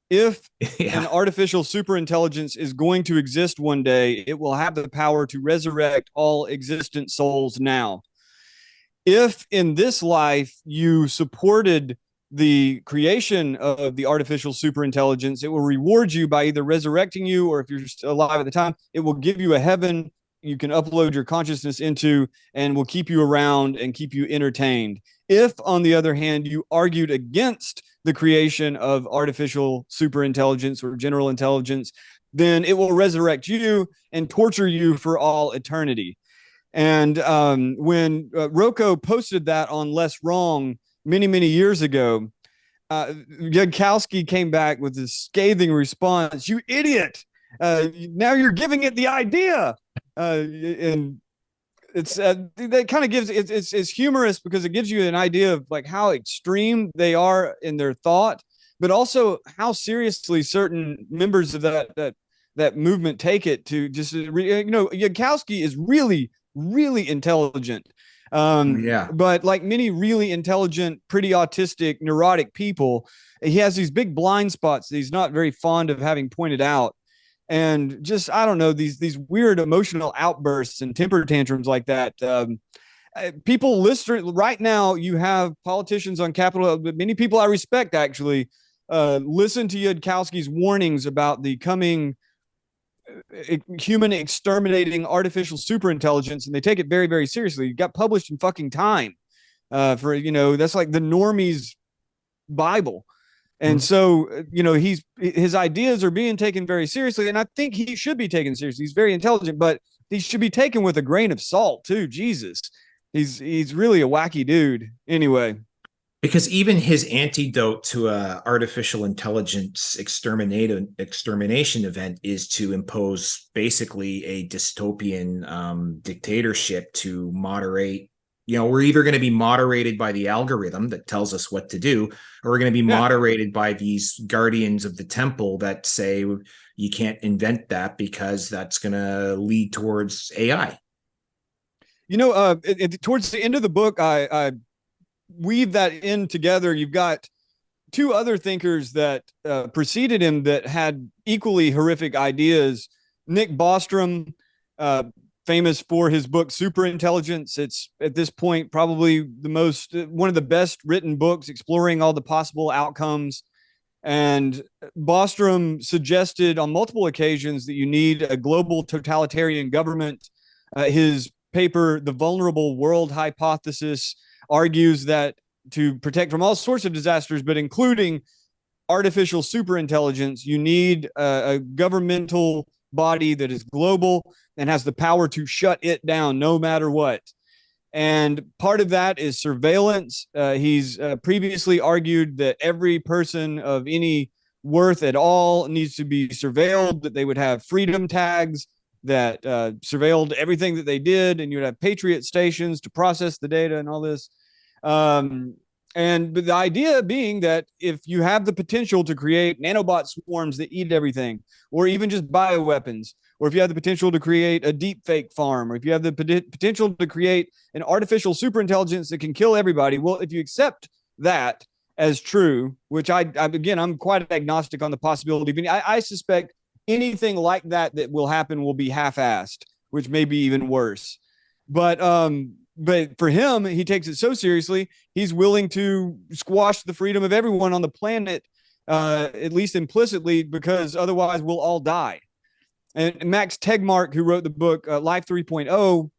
If an artificial superintelligence is going to exist one day, it will have the power to resurrect all existent souls now. If in this life you supported the creation of the artificial superintelligence, it will reward you by either resurrecting you, or if you're still alive at the time, it will give you a heaven you can upload your consciousness into and will keep you around and keep you entertained. If, on the other hand, you argued against the creation of artificial superintelligence or general intelligence, then it will resurrect you and torture you for all eternity. And when Rocco posted that on Less Wrong many, many years ago, Yudkowsky came back with this scathing response: "You idiot! Now you're giving it the idea." And it's that kind of gives it's humorous because it gives you an idea of like how extreme they are in their thought, but also how seriously certain members of that movement take it. To just Yudkowsky is really intelligent, but like many really intelligent, pretty autistic, neurotic people, he has these big blind spots that he's not very fond of having pointed out. And just, I don't know, these weird emotional outbursts and temper tantrums like that. People listen right now. You have politicians on Capitol, but many people I respect actually listen to Yudkowsky's warnings about the coming human exterminating artificial superintelligence, and they take it very, very seriously. It got published in fucking Time. That's like the normies' Bible. And so, his ideas are being taken very seriously. And I think he should be taken seriously. He's very intelligent, but he should be taken with a grain of salt too. Jesus, he's really a wacky dude. Anyway. Because even his antidote to a artificial intelligence extermination event is to impose basically a dystopian dictatorship to moderate. We're either going to be moderated by the algorithm that tells us what to do, or we're going to be moderated by these guardians of the temple that say you can't invent that because that's going to lead towards AI. Towards the end of the book, I weave that in together. You've got two other thinkers that preceded him that had equally horrific ideas. Nick Bostrom, famous for his book Superintelligence. It's at this point probably one of the best written books exploring all the possible outcomes. And Bostrom suggested on multiple occasions that you need a global totalitarian government. His paper, The Vulnerable World Hypothesis, argues that to protect from all sorts of disasters, but including artificial superintelligence, you need a governmental body that is global and has the power to shut it down no matter what. And part of that is surveillance. He's previously argued that every person of any worth at all needs to be surveilled, that they would have freedom tags that surveilled everything that they did, and you would have Patriot stations to process the data and all this. And the idea being that if you have the potential to create nanobot swarms that eat everything, or even just bioweapons, or if you have the potential to create a deep fake farm, or if you have the potential to create an artificial superintelligence that can kill everybody, well, if you accept that as true, which I'm quite agnostic on the possibility. I suspect anything like that will happen will be half-assed, which may be even worse. But for him, he takes it so seriously, he's willing to squash the freedom of everyone on the planet, at least implicitly, because otherwise we'll all die. And Max Tegmark, who wrote the book Life 3.0,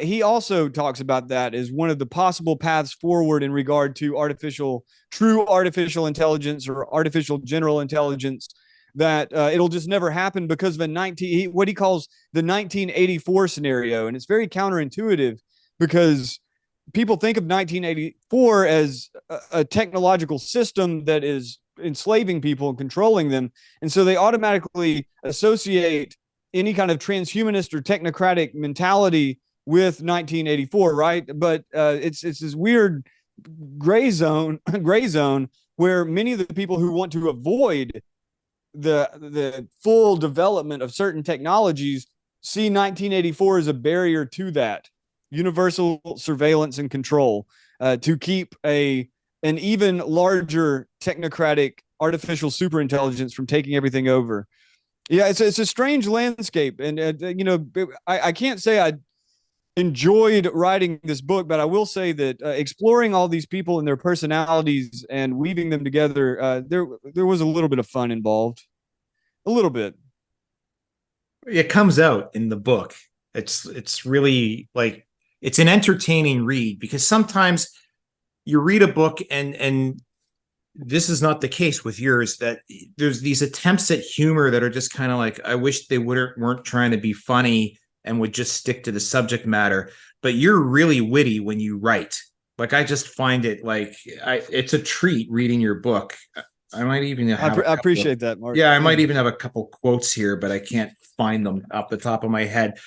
he also talks about that as one of the possible paths forward in regard to true artificial intelligence or artificial general intelligence, that it'll just never happen because of what he calls the 1984 scenario. And it's very counterintuitive because people think of 1984 as a technological system that is enslaving people and controlling them. And so they automatically associate any kind of transhumanist or technocratic mentality with 1984, right? But it's this weird gray zone where many of the people who want to avoid the full development of certain technologies see 1984 as a barrier to that universal surveillance and control, to keep an even larger technocratic artificial superintelligence from taking everything over. Yeah, it's a strange landscape, and I can't say I enjoyed writing this book, but I will say that exploring all these people and their personalities and weaving them together, there was a little bit of fun involved, a little bit. It comes out in the book. It's really like, it's an entertaining read, because sometimes you read a book and this is not the case with yours, that there's these attempts at humor that are just kind of like, I wish they weren't trying to be funny and would just stick to the subject matter. But you're really witty when you write. Like, I just find it like it's a treat reading your book. I might even have I appreciate that, Mark. Yeah, I might even have a couple quotes here, but I can't find them off the top of my head.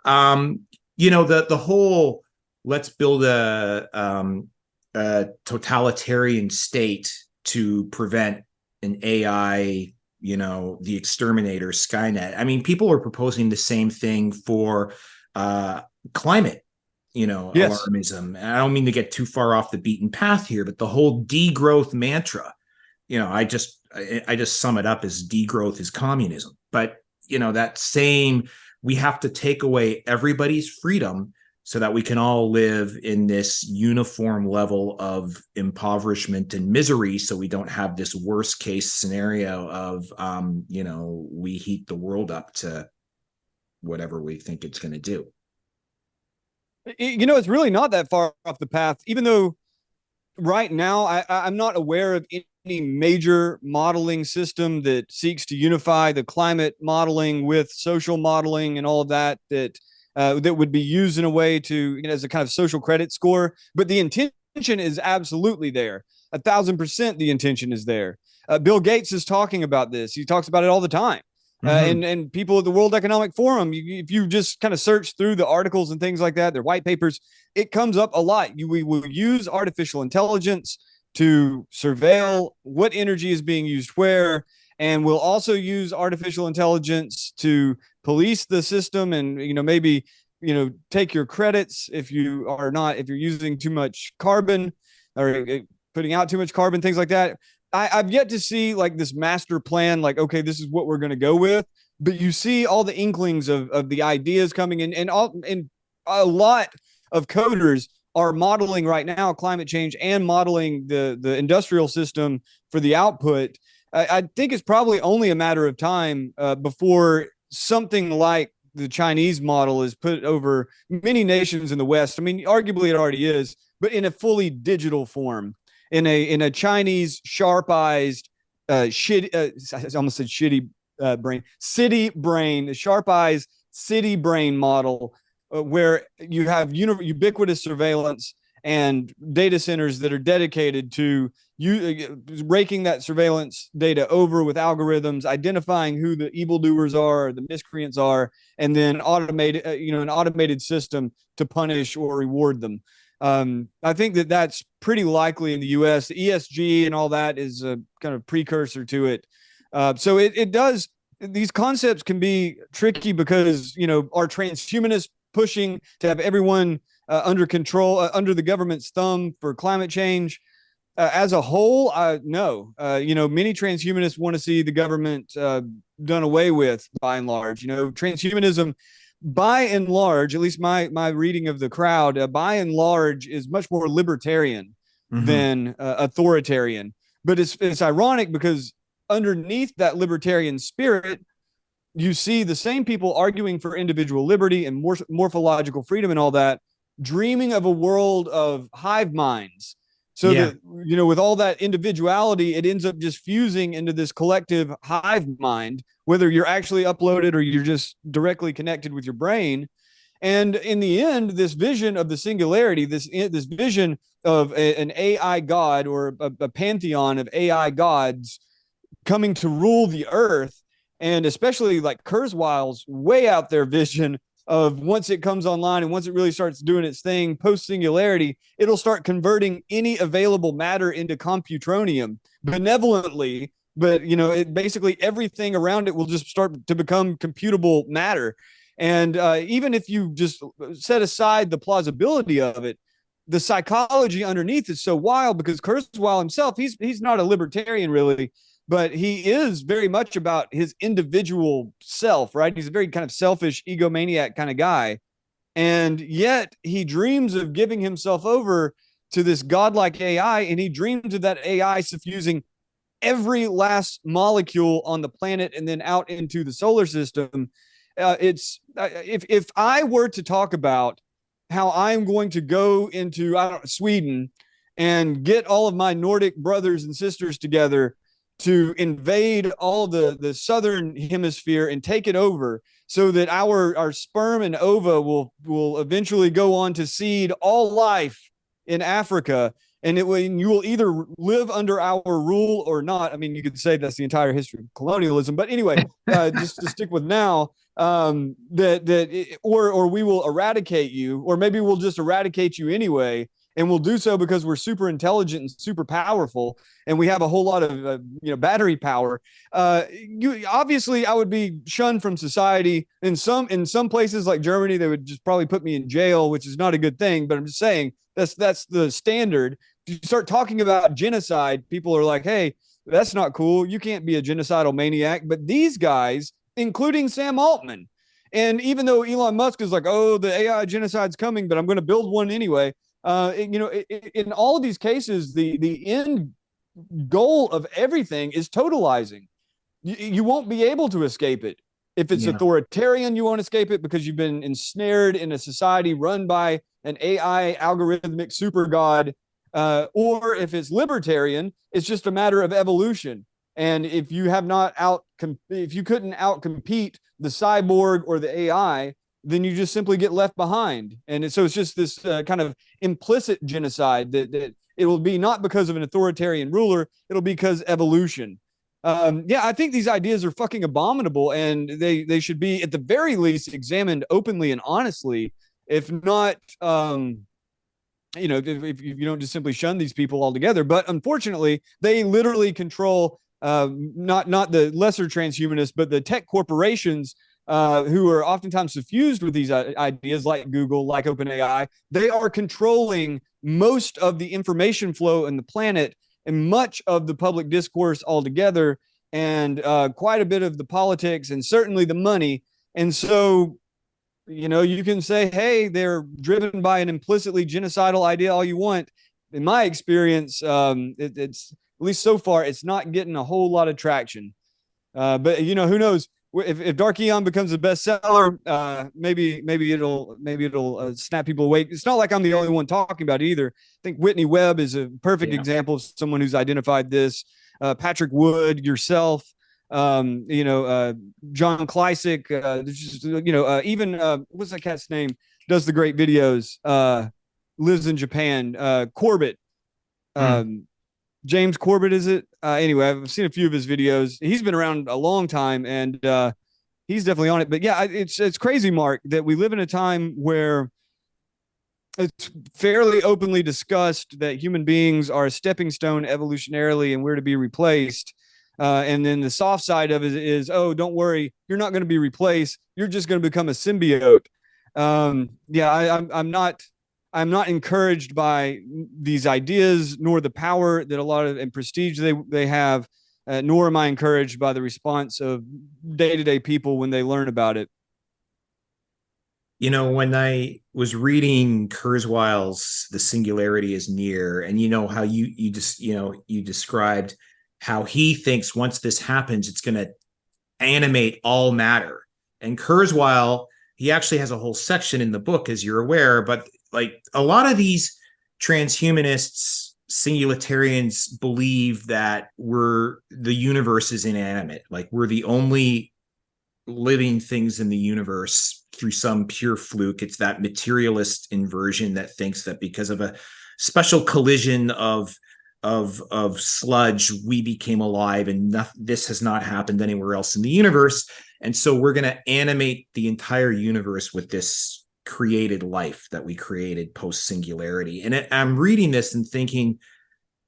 The whole let's build a totalitarian state to prevent an AI, the exterminator, Skynet. I mean, people are proposing the same thing for climate, Yes. alarmism. And I don't mean to get too far off the beaten path here, but the whole degrowth mantra, I just sum it up as degrowth is communism. But, we have to take away everybody's freedom so that we can all live in this uniform level of impoverishment and misery, so we don't have this worst case scenario of, we heat the world up to whatever we think it's going to do. It's really not that far off the path, even though right now I'm not aware of any major modeling system that seeks to unify the climate modeling with social modeling and all of that would be used in a way to, as a kind of social credit score. But the intention intention is absolutely there. 1,000% the intention is there. Bill Gates is talking about this. He talks about it all the time. And people at the World Economic Forum, if you just kind of search through the articles and things like that, their white papers, it comes up a lot. We will use artificial intelligence to surveil what energy is being used where, and we'll also use artificial intelligence to police the system and, maybe, take your credits if you're using too much carbon or putting out too much carbon, things like that. I've yet to see like this master plan, like, okay, this is what we're going to go with. But you see all the inklings of the ideas coming in, and a lot of coders are modeling right now climate change and modeling the industrial system for the output. I think it's probably only a matter of time before something like the Chinese model is put over many nations in the West. I mean, arguably it already is, but in a fully digital form. In a Chinese sharp-eyed, shitty, I almost said shitty brain, city brain, the sharp-eyed city brain model, where you have ubiquitous surveillance and data centers that are dedicated to raking that surveillance data over with algorithms, identifying who the evildoers are, the miscreants are, and then an automated system to punish or reward them. I think that's pretty likely in the U.S. The ESG and all that is a kind of precursor to it. So it does. These concepts can be tricky because, are transhumanists pushing to have everyone under control, under the government's thumb for climate change? As a whole, no. Many transhumanists want to see the government done away with by and large. Transhumanism, by and large, at least my reading of the crowd, by and large, is much more libertarian than authoritarian. But it's ironic because underneath that libertarian spirit, you see the same people arguing for individual liberty and morphological freedom and all that, dreaming of a world of hive minds. So that, with all that individuality, it ends up just fusing into this collective hive mind, whether you're actually uploaded or you're just directly connected with your brain. And in the end, this vision of the singularity, this vision of an AI god or a pantheon of AI gods coming to rule the earth, and especially like Kurzweil's way out there vision of once it comes online and once it really starts doing its thing post singularity, it'll start converting any available matter into computronium benevolently. But, basically everything around it will just start to become computable matter. And even if you just set aside the plausibility of it, the psychology underneath is so wild because Kurzweil himself, he's not a libertarian really, but he is very much about his individual self, right? He's a very kind of selfish, egomaniac kind of guy. And yet he dreams of giving himself over to this godlike AI, and he dreams of that AI suffusing every last molecule on the planet and then out into the solar system. If I were to talk about how I'm going to go into Sweden and get all of my Nordic brothers and sisters together to invade all the southern hemisphere and take it over so that our sperm and ova will eventually go on to seed all life in Africa, and you will either live under our rule or not. I mean, you could say that's the entire history of colonialism, but anyway, just to stick with now, or we will eradicate you, or maybe we'll just eradicate you anyway. And we'll do so because we're super intelligent and super powerful, and we have a whole lot of battery power. Obviously, I would be shunned from society. In some places like Germany, they would just probably put me in jail, which is not a good thing. But I'm just saying that's the standard. If you start talking about genocide, people are like, "Hey, that's not cool. You can't be a genocidal maniac." But these guys, including Sam Altman, and even though Elon Musk is like, "Oh, the AI genocide's coming, but I'm going to build one anyway." In all of these cases, the end goal of everything is totalizing. You won't be able to escape it. If it's authoritarian, you won't escape it because you've been ensnared in a society run by an AI algorithmic super god. Or if it's libertarian, it's just a matter of evolution. And if you couldn't outcompete the cyborg or the AI, then you just simply get left behind. And so it's just this kind of implicit genocide that it will be not because of an authoritarian ruler, it'll be because evolution. Yeah, I think these ideas are fucking abominable, and they should be at the very least examined openly and honestly, if not, if you don't just simply shun these people altogether. But unfortunately, they literally control not the lesser transhumanists, but the tech corporations who are oftentimes suffused with these ideas, like Google, like OpenAI. They are controlling most of the information flow in the planet and much of the public discourse altogether, and quite a bit of the politics and certainly the money. And so, you can say, hey, they're driven by an implicitly genocidal idea all you want. In my experience, it's at least so far, it's not getting a whole lot of traction. But who knows? If Dark Aeon becomes a bestseller, maybe it'll snap people awake. It's not like I'm the only one talking about it either. I think Whitney Webb is a perfect example of someone who's identified this. Patrick Wood, yourself, John Kleisick, even what's that cat's name? Does the great videos, lives in Japan. Corbett, James Corbett, is it? Anyway, I've seen a few of his videos. He's been around a long time, and he's definitely on it. But yeah, it's crazy, Mark, that we live in a time where it's fairly openly discussed that human beings are a stepping stone evolutionarily, and we're to be replaced. And then the soft side of it is, oh, don't worry, you're not going to be replaced. You're just going to become a symbiote. I'm not encouraged by these ideas, nor the power that a lot of and prestige they have, nor am I encouraged by the response of day-to-day people when they learn about it. When I was reading Kurzweil's "The Singularity is Near," and how you described how he thinks once this happens, it's going to animate all matter. And Kurzweil, he actually has a whole section in the book, as you're aware, but like a lot of these transhumanists, singularitarians believe that the universe is inanimate. Like we're the only living things in the universe through some pure fluke. It's that materialist inversion that thinks that because of a special collision of sludge, we became alive, and this has not happened anywhere else in the universe. And so we're going to animate the entire universe with this created life that we created post singularity. And I'm reading this and thinking,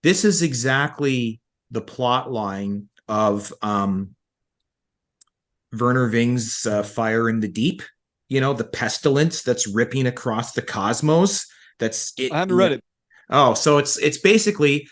this is exactly the plot line of Werner Ving's Fire in the Deep, the pestilence that's ripping across the cosmos. That's it. I haven't read it. Oh, so it's basically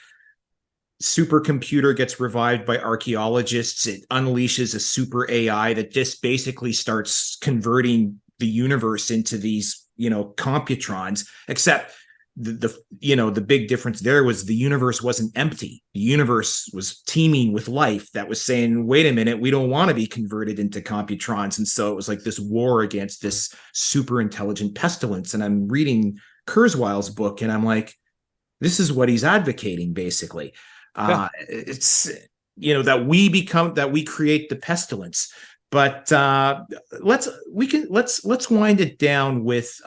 supercomputer gets revived by archaeologists. It unleashes a super AI that just basically starts converting the universe into these, computrons, except the big difference there was the universe wasn't empty. The universe was teeming with life that was saying, wait a minute, we don't want to be converted into computrons. And so it was like this war against this super intelligent pestilence. And I'm reading Kurzweil's book and I'm like, this is what he's advocating, basically. Yeah. It's, that we create the pestilence. But let's wind it down with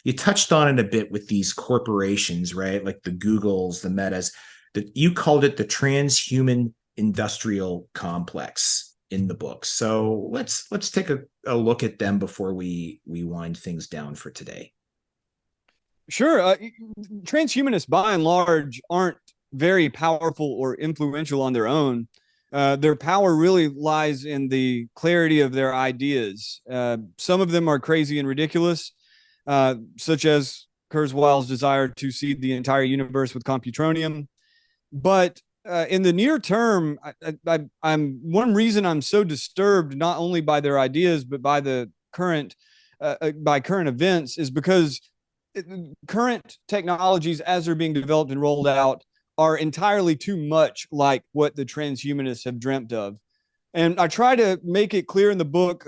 you touched on it a bit with these corporations, right? Like the Googles, the Metas, that you called it the transhuman industrial complex in the book. So let's take a look at them before we wind things down for today. Sure. Transhumanists, by and large, aren't very powerful or influential on their own. Their power really lies in the clarity of their ideas. Some of them are crazy and ridiculous, such as Kurzweil's desire to seed the entire universe with computronium. But in the near term, I'm one reason I'm so disturbed not only by their ideas but by the current events is because current technologies, as they're being developed and rolled out, are entirely too much like what the transhumanists have dreamt of. And I try to make it clear in the book,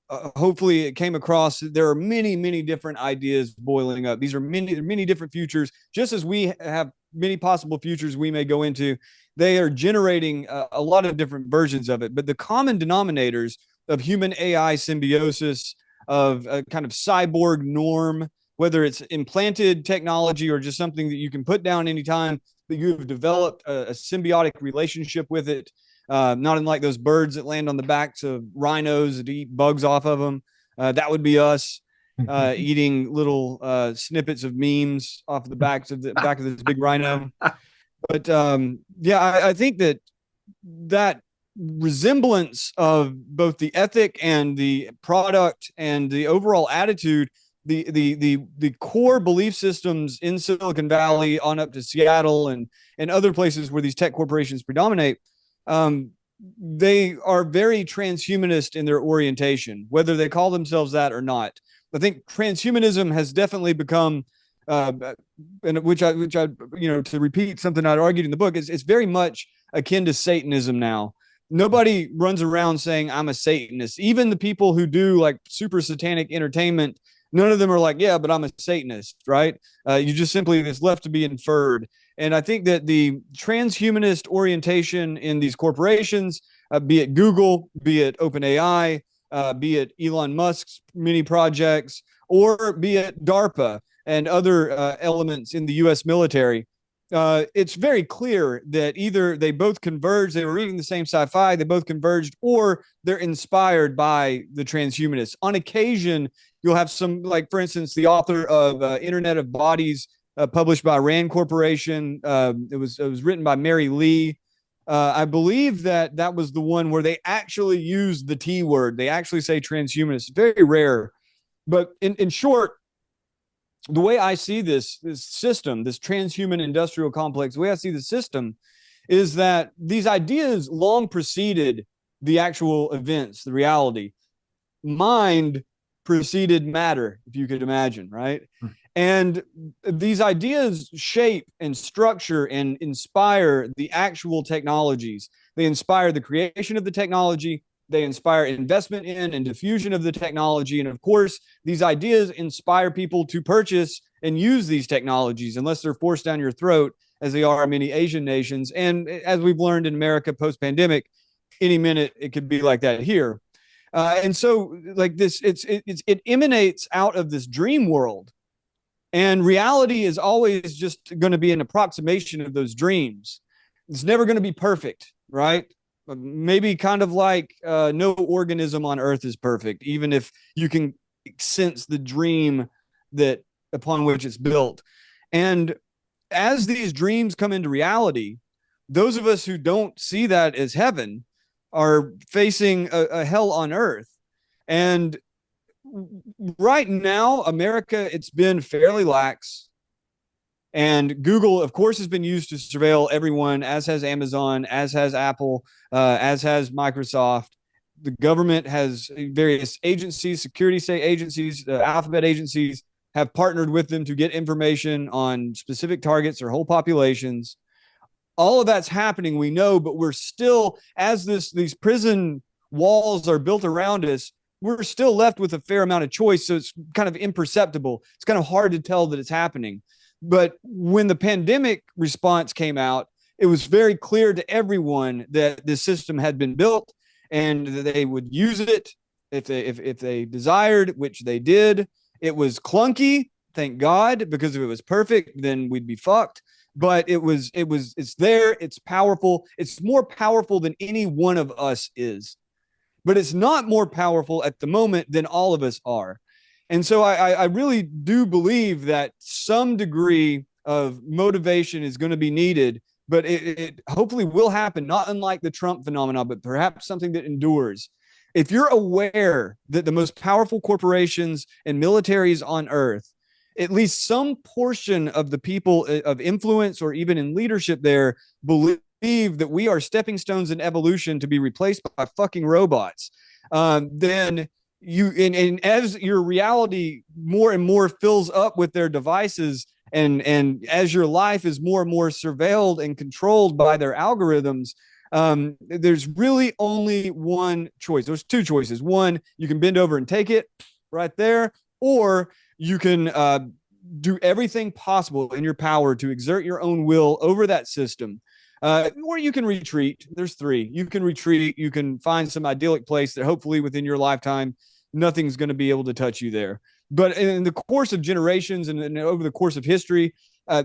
hopefully it came across, there are many, many different ideas boiling up. These are many different futures. Just as we have many possible futures we may go into, they are generating a lot of different versions of it. But the common denominators of human AI symbiosis, of a kind of cyborg norm, whether it's implanted technology or just something that you can put down anytime, that you have developed a symbiotic relationship with it, not unlike those birds that land on the backs of rhinos that eat bugs off of them. That would be us eating little snippets of memes off the back of this big rhino. But yeah, I think that resemblance of both the ethic and the product and the overall attitude, the core belief systems in Silicon Valley on up to Seattle and other places where these tech corporations predominate, they are very transhumanist in their orientation, whether they call themselves that or not. I think transhumanism has definitely become, and which I, to repeat something I'd argued in the book, it's very much akin to Satanism now. Nobody runs around saying I'm a Satanist. Even the people who do like super satanic entertainment, none of them are like, yeah, but I'm a Satanist, right? You just simply, it's left to be inferred. And I think that the transhumanist orientation in these corporations, be it Google, be it OpenAI, be it Elon Musk's mini projects, or be it DARPA and other elements in the U.S. military, it's very clear that either they both converge, they were reading the same sci-fi, they both converged, or they're inspired by the transhumanists. On occasion, you'll have some, like, for instance, the author of Internet of Bodies, published by Rand Corporation. It was written by Mary Lee. I believe that was the one where they actually use the T word. They actually say transhumanist. Very rare. But in short, the way I see this system, this transhuman industrial complex, the way I see the system is that these ideas long preceded the actual events, the reality. Mind preceded matter, if you could imagine, right? And these ideas shape and structure and inspire the actual technologies. They inspire the creation of the technology. They inspire investment in and diffusion of the technology. And of course, these ideas inspire people to purchase and use these technologies, unless they're forced down your throat, as they are in many Asian nations. And as we've learned in America post-pandemic, any minute it could be like that here. And so, like this, it emanates out of this dream world. And reality is always just going to be an approximation of those dreams. It's never going to be perfect, right? Maybe kind of like no organism on Earth is perfect, even if you can sense the dream that upon which it's built. And as these dreams come into reality, those of us who don't see that as heaven are facing a hell on Earth. And right now, America, it's been fairly lax. And Google, of course, has been used to surveil everyone, as has Amazon, as has Apple, as has Microsoft. The government has various agencies, security state agencies, alphabet agencies have partnered with them to get information on specific targets or whole populations. All of that's happening, we know, but we're still, as these prison walls are built around us, we're still left with a fair amount of choice. So it's kind of imperceptible. It's kind of hard to tell that it's happening. But when the pandemic response came out, it was very clear to everyone that this system had been built and that they would use it if they desired, which they did. It was clunky, thank God, because if it was perfect, then we'd be fucked. But it's there, it's powerful. It's more powerful than any one of us is. But it's not more powerful at the moment than all of us are. And so I really do believe that some degree of motivation is going to be needed, but it hopefully will happen, not unlike the Trump phenomenon, but perhaps something that endures. If you're aware that the most powerful corporations and militaries on Earth, at least some portion of the people of influence or even in leadership there, believe that we are stepping stones in evolution to be replaced by fucking robots, then and as your reality more and more fills up with their devices, and as your life is more and more surveilled and controlled by their algorithms, there's really only one choice. There's two choices. One, you can bend over and take it right there, or you can do everything possible in your power to exert your own will over that system. Or you can retreat. There's three. You can retreat. You can find some idyllic place that hopefully within your lifetime nothing's going to be able to touch you there. But in the course of generations and over the course of history,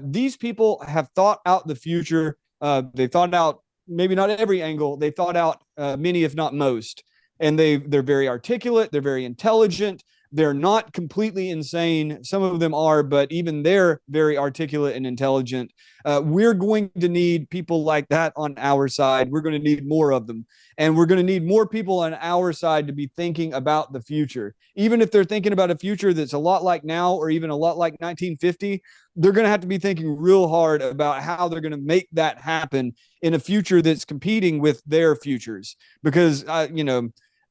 these people have thought out the future. They thought out maybe not every angle. They thought out many, if not most. And they're very articulate. They're very intelligent. They're not completely insane. Some of them are, but even they're very articulate and intelligent. We're going to need people like that on our side. We're going to need more of them. And we're going to need more people on our side to be thinking about the future. Even if they're thinking about a future that's a lot like now or even a lot like 1950, they're going to have to be thinking real hard about how they're going to make that happen in a future that's competing with their futures. Because,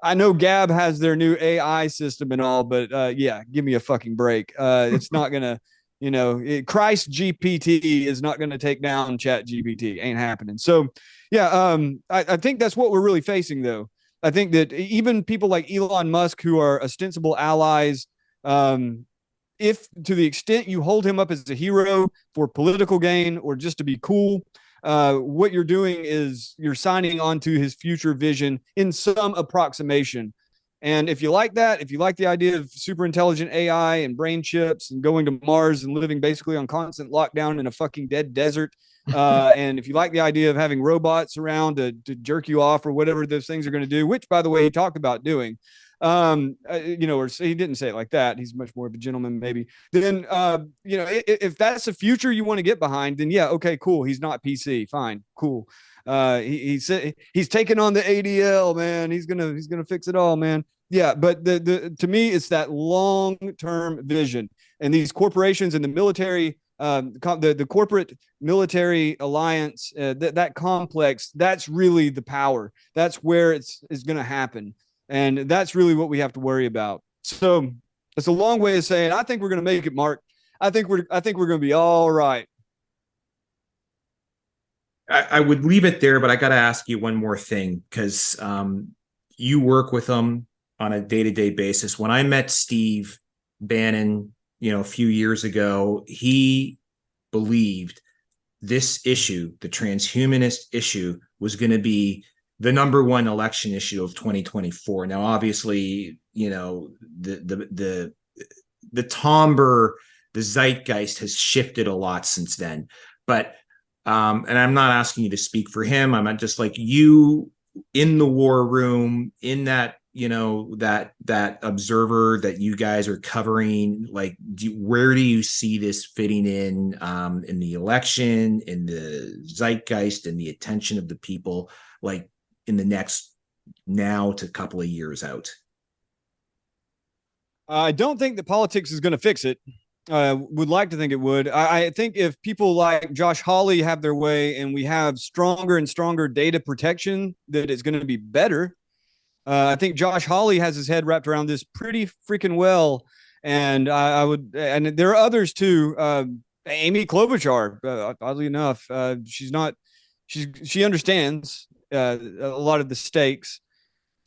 I know Gab has their new AI system and all, but yeah, give me a fucking break. It's not going to, Christ GPT is not going to take down Chat GPT. Ain't happening. So, yeah, I think that's what we're really facing, though. I think that even people like Elon Musk, who are ostensible allies, if to the extent you hold him up as a hero for political gain or just to be cool, what you're doing is you're signing on to his future vision in some approximation. And if you like that, if you like the idea of super intelligent AI and brain chips and going to Mars and living basically on constant lockdown in a fucking dead desert, and if you like the idea of having robots around to jerk you off or whatever those things are going to do, which by the way, he talked about doing, or he didn't say it like that. He's much more of a gentleman, maybe. Then, if that's a future you want to get behind, then yeah, okay, cool. He's not PC, fine, cool. He said he's taking on the ADL, man. He's gonna fix it all, man. Yeah, but the to me, it's that long term vision, and these corporations and the military. The corporate military alliance, that complex, that's really the power. That's where it's going to happen. And that's really what we have to worry about. So it's a long way of saying, I think we're going to make it, Mark. I think we're going to be all right. I would leave it there, but I got to ask you one more thing because you work with them on a day-to-day basis. When I met Steve Bannon, a few years ago, he believed this issue, the transhumanist issue, was going to be the number one election issue of 2024. Now, obviously, the timbre, the zeitgeist has shifted a lot since then. But and I'm not asking you to speak for him. I'm just like you in the war room, in that that observer that you guys are covering. Like, where do you see this fitting in the election, in the zeitgeist, and the attention of the people, like in the next now to couple of years out? I don't think that politics is going to fix it. Would like to think it would. I think if people like Josh Hawley have their way and we have stronger and stronger data protection, that it's going to be better. I think Josh Hawley has his head wrapped around this pretty freaking well. And I would, and there are others too. Amy Klobuchar, oddly enough, she understands a lot of the stakes.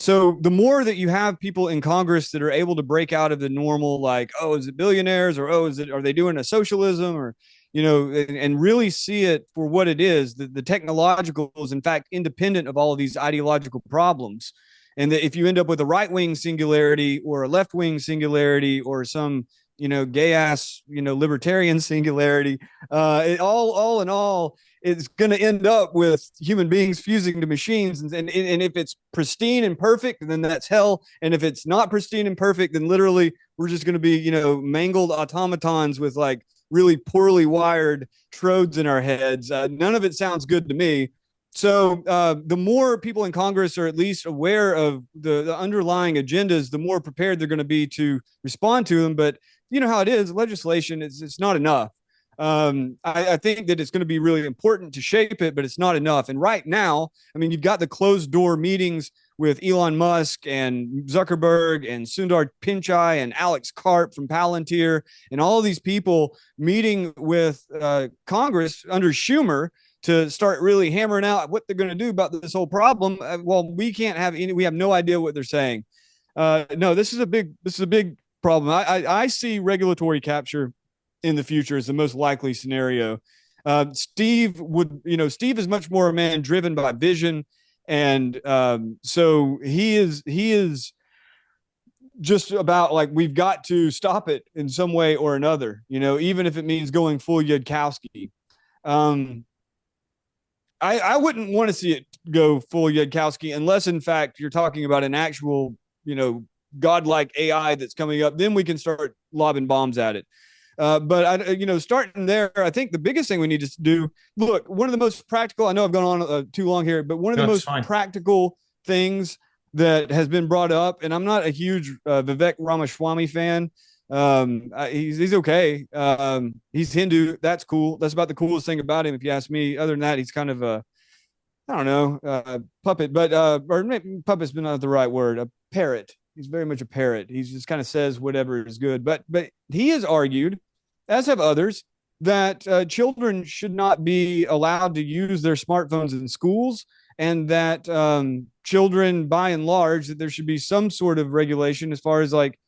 So the more that you have people in Congress that are able to break out of the normal, like, oh, is it billionaires, or are they doing a socialism, or and really see it for what it is. The technological is in fact independent of all of these ideological problems, and that if you end up with a right-wing singularity or a left-wing singularity or some gay ass libertarian singularity, all in all, it's going to end up with human beings fusing to machines. And if it's pristine and perfect, then that's hell. And if it's not pristine and perfect, then literally we're just going to be, mangled automatons with like really poorly wired trodes in our heads. None of it sounds good to me. So the more people in Congress are at least aware of the underlying agendas, the more prepared they're going to be to respond to them. But you know how it is, legislation, it's not enough. I think that it's going to be really important to shape it, but it's not enough. And right now, I mean, you've got the closed door meetings with Elon Musk and Zuckerberg and Sundar Pichai and Alex Karp from Palantir and all of these people meeting with Congress under Schumer to start really hammering out what they're going to do about this whole problem. Well, we have no idea what they're saying. No, this is a big problem. I see regulatory capture in the future is the most likely scenario. Steve is much more a man driven by vision. And so he is just about like we've got to stop it in some way or another, even if it means going full Yudkowsky. Um, I wouldn't want to see it go full Yudkowsky unless, in fact, you're talking about an actual, godlike AI that's coming up. Then we can start lobbing bombs at it. But starting there, I think the biggest thing we need to do. Look, one of the most practical. I know I've gone on too long here, but one of the most practical things that has been brought up, and I'm not a huge Vivek Ramaswamy fan. He's okay. He's Hindu. That's cool. That's about the coolest thing about him, if you ask me. Other than that, he's kind of a, I don't know, puppet, but or maybe puppet's been not the right word. A parrot. He's very much a parrot. He just kind of says whatever is good. But he has argued, as have others, that children should not be allowed to use their smartphones in schools, and that children, by and large, that there should be some sort of regulation as far as like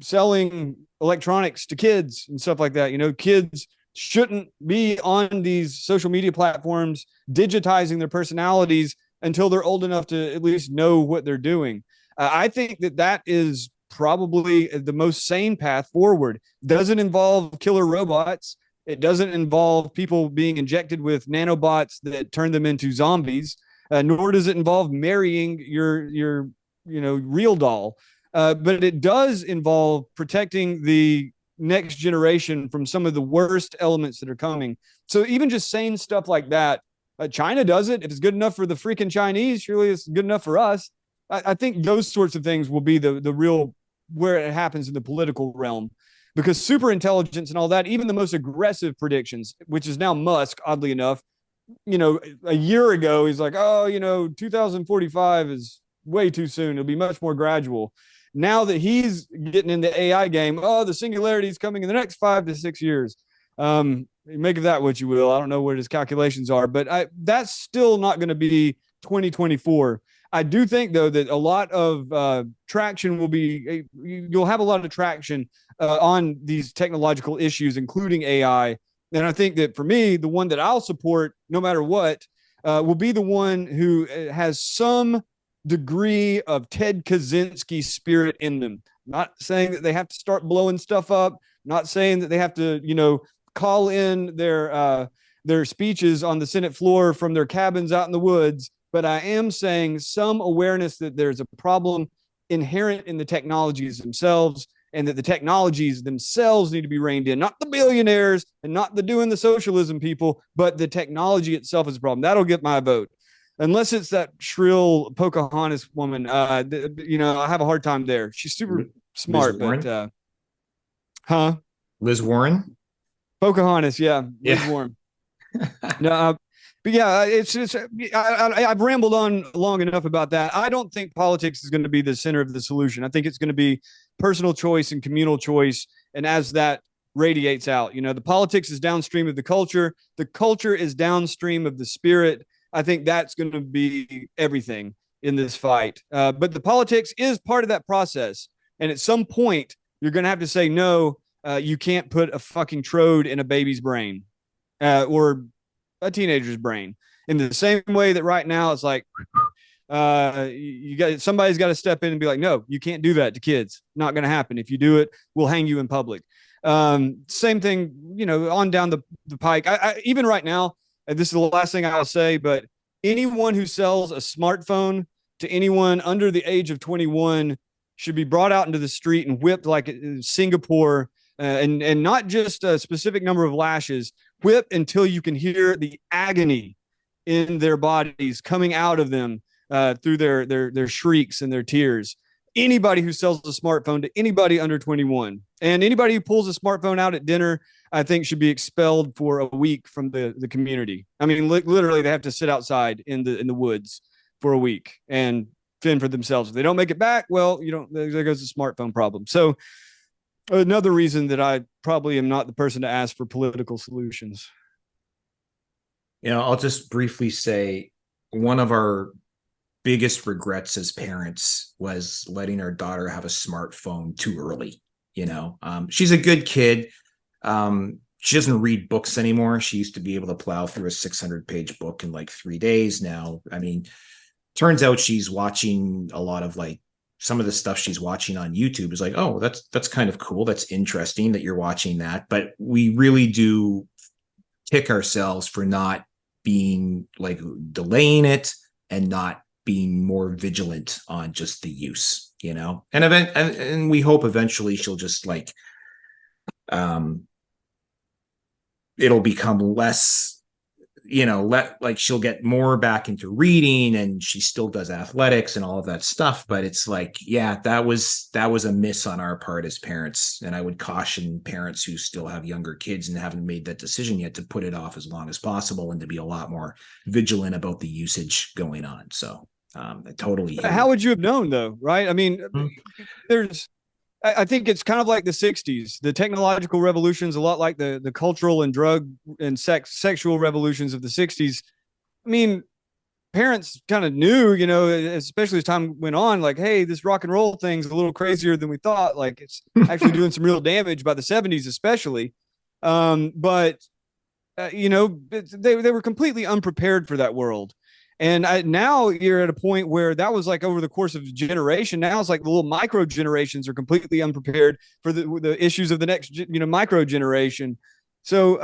selling electronics to kids and stuff like that. Kids shouldn't be on these social media platforms digitizing their personalities until they're old enough to at least know what they're doing. I think that is probably the most sane path forward. Doesn't involve killer robots. It doesn't involve people being injected with nanobots that turn them into zombies. Nor does it involve marrying your real doll. But it does involve protecting the next generation from some of the worst elements that are coming. So even just saying stuff like that, China does it. If it's good enough for the freaking Chinese, surely it's good enough for us. I think those sorts of things will be the real where it happens in the political realm, because super intelligence and all that, even the most aggressive predictions, which is now Musk, oddly enough, a year ago, he's like, 2045 is way too soon. It'll be much more gradual. Now that he's getting in the AI game, the singularities coming in the next 5 to 6 years. Make of that what you will. I don't know what his calculations are, but that's still not going to be 2024. I do think, though, that a lot of traction will be, you'll have a lot of traction on these technological issues, including AI. And I think that for me, the one that I'll support no matter what will be the one who has some degree of Ted Kaczynski spirit in them. Not saying that they have to start blowing stuff up, not saying that they have to, call in their speeches on the Senate floor from their cabins out in the woods. But I am saying some awareness that there's a problem inherent in the technologies themselves, and that the technologies themselves need to be reined in, not the billionaires and not the doing the socialism people, but the technology itself is a problem. That'll get my vote. Unless it's that shrill Pocahontas woman, I have a hard time there. She's super smart, but Liz Warren? Pocahontas, yeah. Liz Warren. No, but yeah, I've rambled on long enough about that. I don't think politics is going to be the center of the solution. I think it's going to be personal choice and communal choice. And as that radiates out, the politics is downstream of the culture. The culture is downstream of the spirit. I think that's going to be everything in this fight. But the politics is part of that process. And at some point, you're going to have to say, no, you can't put a fucking trode in a baby's brain or a teenager's brain, in the same way that right now it's like somebody's got to step in and be like, no, you can't do that to kids. Not going to happen. If you do it, we'll hang you in public. Same thing, on down the pike. Even right now, and this is the last thing I'll say, but anyone who sells a smartphone to anyone under the age of 21 should be brought out into the street and whipped like in Singapore, and not just a specific number of lashes, whip until you can hear the agony in their bodies coming out of them through their shrieks and their tears. Anybody who sells a smartphone to anybody under 21, and anybody who pulls a smartphone out at dinner, I think should be expelled for a week from the community. I mean, literally, they have to sit outside in the woods for a week and fend for themselves. If they don't make it back, well, there goes the smartphone problem. So another reason that I probably am not the person to ask for political solutions. I'll just briefly say one of our biggest regrets as parents was letting our daughter have a smartphone too early. She's a good kid. She doesn't read books anymore. She used to be able to plow through a 600-page book in like 3 days. Now, turns out she's watching a lot of like some of the stuff she's watching on YouTube is like, oh, that's kind of cool. That's interesting that you're watching that. But we really do kick ourselves for not being like delaying it and not being more vigilant on just the use, and we hope eventually she'll just like, it'll become less, like she'll get more back into reading, and she still does athletics and all of that stuff. But it's like, yeah, that was a miss on our part as parents. And I would caution parents who still have younger kids and haven't made that decision yet to put it off as long as possible and to be a lot more vigilant about the usage going on. So I totally hear How would you have known though? Right. I mean, I think it's kind of like the 60s. The technological revolutions, a lot like the cultural and drug and sexual revolutions of the 60s. I mean, parents kind of knew, especially as time went on, like, hey, this rock and roll thing's a little crazier than we thought. Like, it's actually doing some real damage by the 70s, especially. But they were completely unprepared for that world. And now you're at a point where that was like over the course of a generation. Now it's like the little micro generations are completely unprepared for the issues of the next, micro generation. So,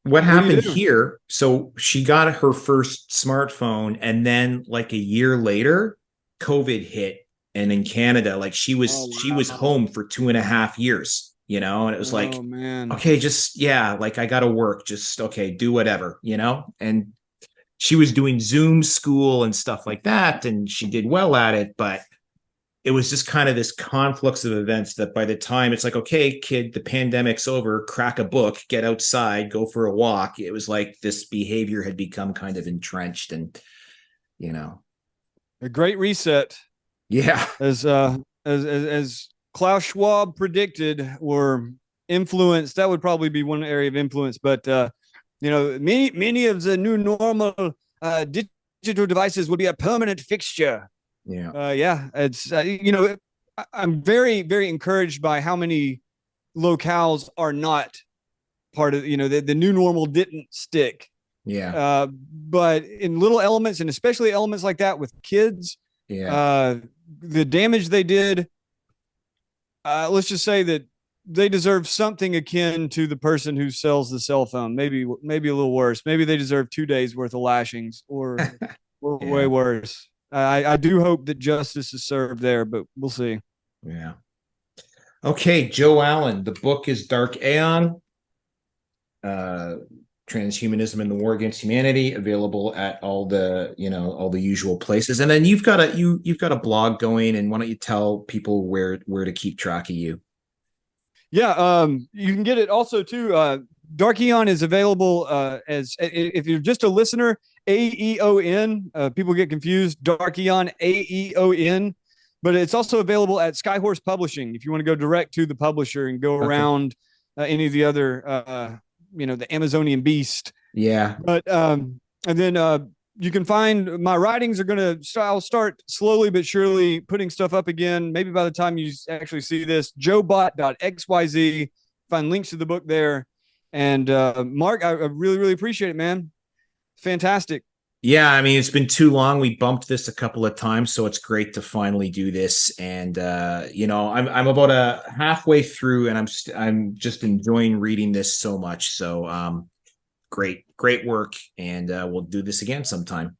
what happened here? So she got her first smartphone, and then like a year later, COVID hit. And in Canada, like she was home for 2.5 years, and it was like, man. Okay, just, like I got to work, just, okay, do whatever, and she was doing Zoom school and stuff like that, and she did well at it, but it was just kind of this conflux of events that by the time it's like, okay, kid, the pandemic's over, crack a book, get outside, go for a walk. It was like this behavior had become kind of entrenched, and, a great reset. Yeah. As Klaus Schwab predicted, or influence, that would probably be one area of influence, but, many of the new normal digital devices will be a permanent fixture. Yeah. It's I'm very, very encouraged by how many locales are not part of the new normal didn't stick. Yeah. But in little elements, and especially elements like that with kids, the damage they did. Let's just say that they deserve something akin to the person who sells the cell phone. Maybe a little worse. Maybe they deserve 2 days worth of lashings, or way worse. I do hope that justice is served there, but we'll see. Yeah. Okay, Joe Allen. The book is Dark Aeon, Transhumanism and the War Against Humanity, available at all the usual places. And then you've got a blog going, and why don't you tell people where to keep track of you? Yeah, you can get it also too. Dark Aeon is available as, if you're just a listener, Aeon. People get confused. Dark Aeon, Aeon, but it's also available at Skyhorse Publishing if you want to go direct to the publisher and go around any of the other, the Amazonian beast. Yeah. But and then you can find my writings I'll start slowly but surely putting stuff up again. Maybe by the time you actually see this, joebot.xyz, find links to the book there. And Mark, I really, really appreciate it, man. Fantastic. Yeah, I mean, it's been too long. We bumped this a couple of times, so it's great to finally do this. And I'm about halfway through, and I'm just enjoying reading this so much. So great work, and we'll do this again sometime.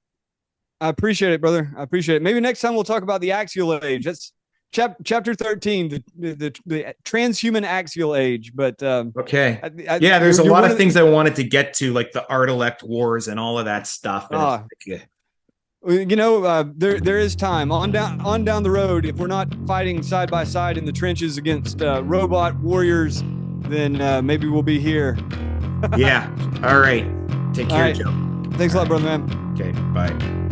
I appreciate it, brother. I appreciate it. Maybe next time we'll talk about the axial age. That's chapter 13, the transhuman axial age. But okay, there's a lot of things I wanted to get to, like the Art-elect wars and all of that stuff. There is time on down the road. If we're not fighting side by side in the trenches against robot warriors, then maybe we'll be here. Yeah. All right. Take care, Joe. Thanks a lot, brother, man. Okay. Bye.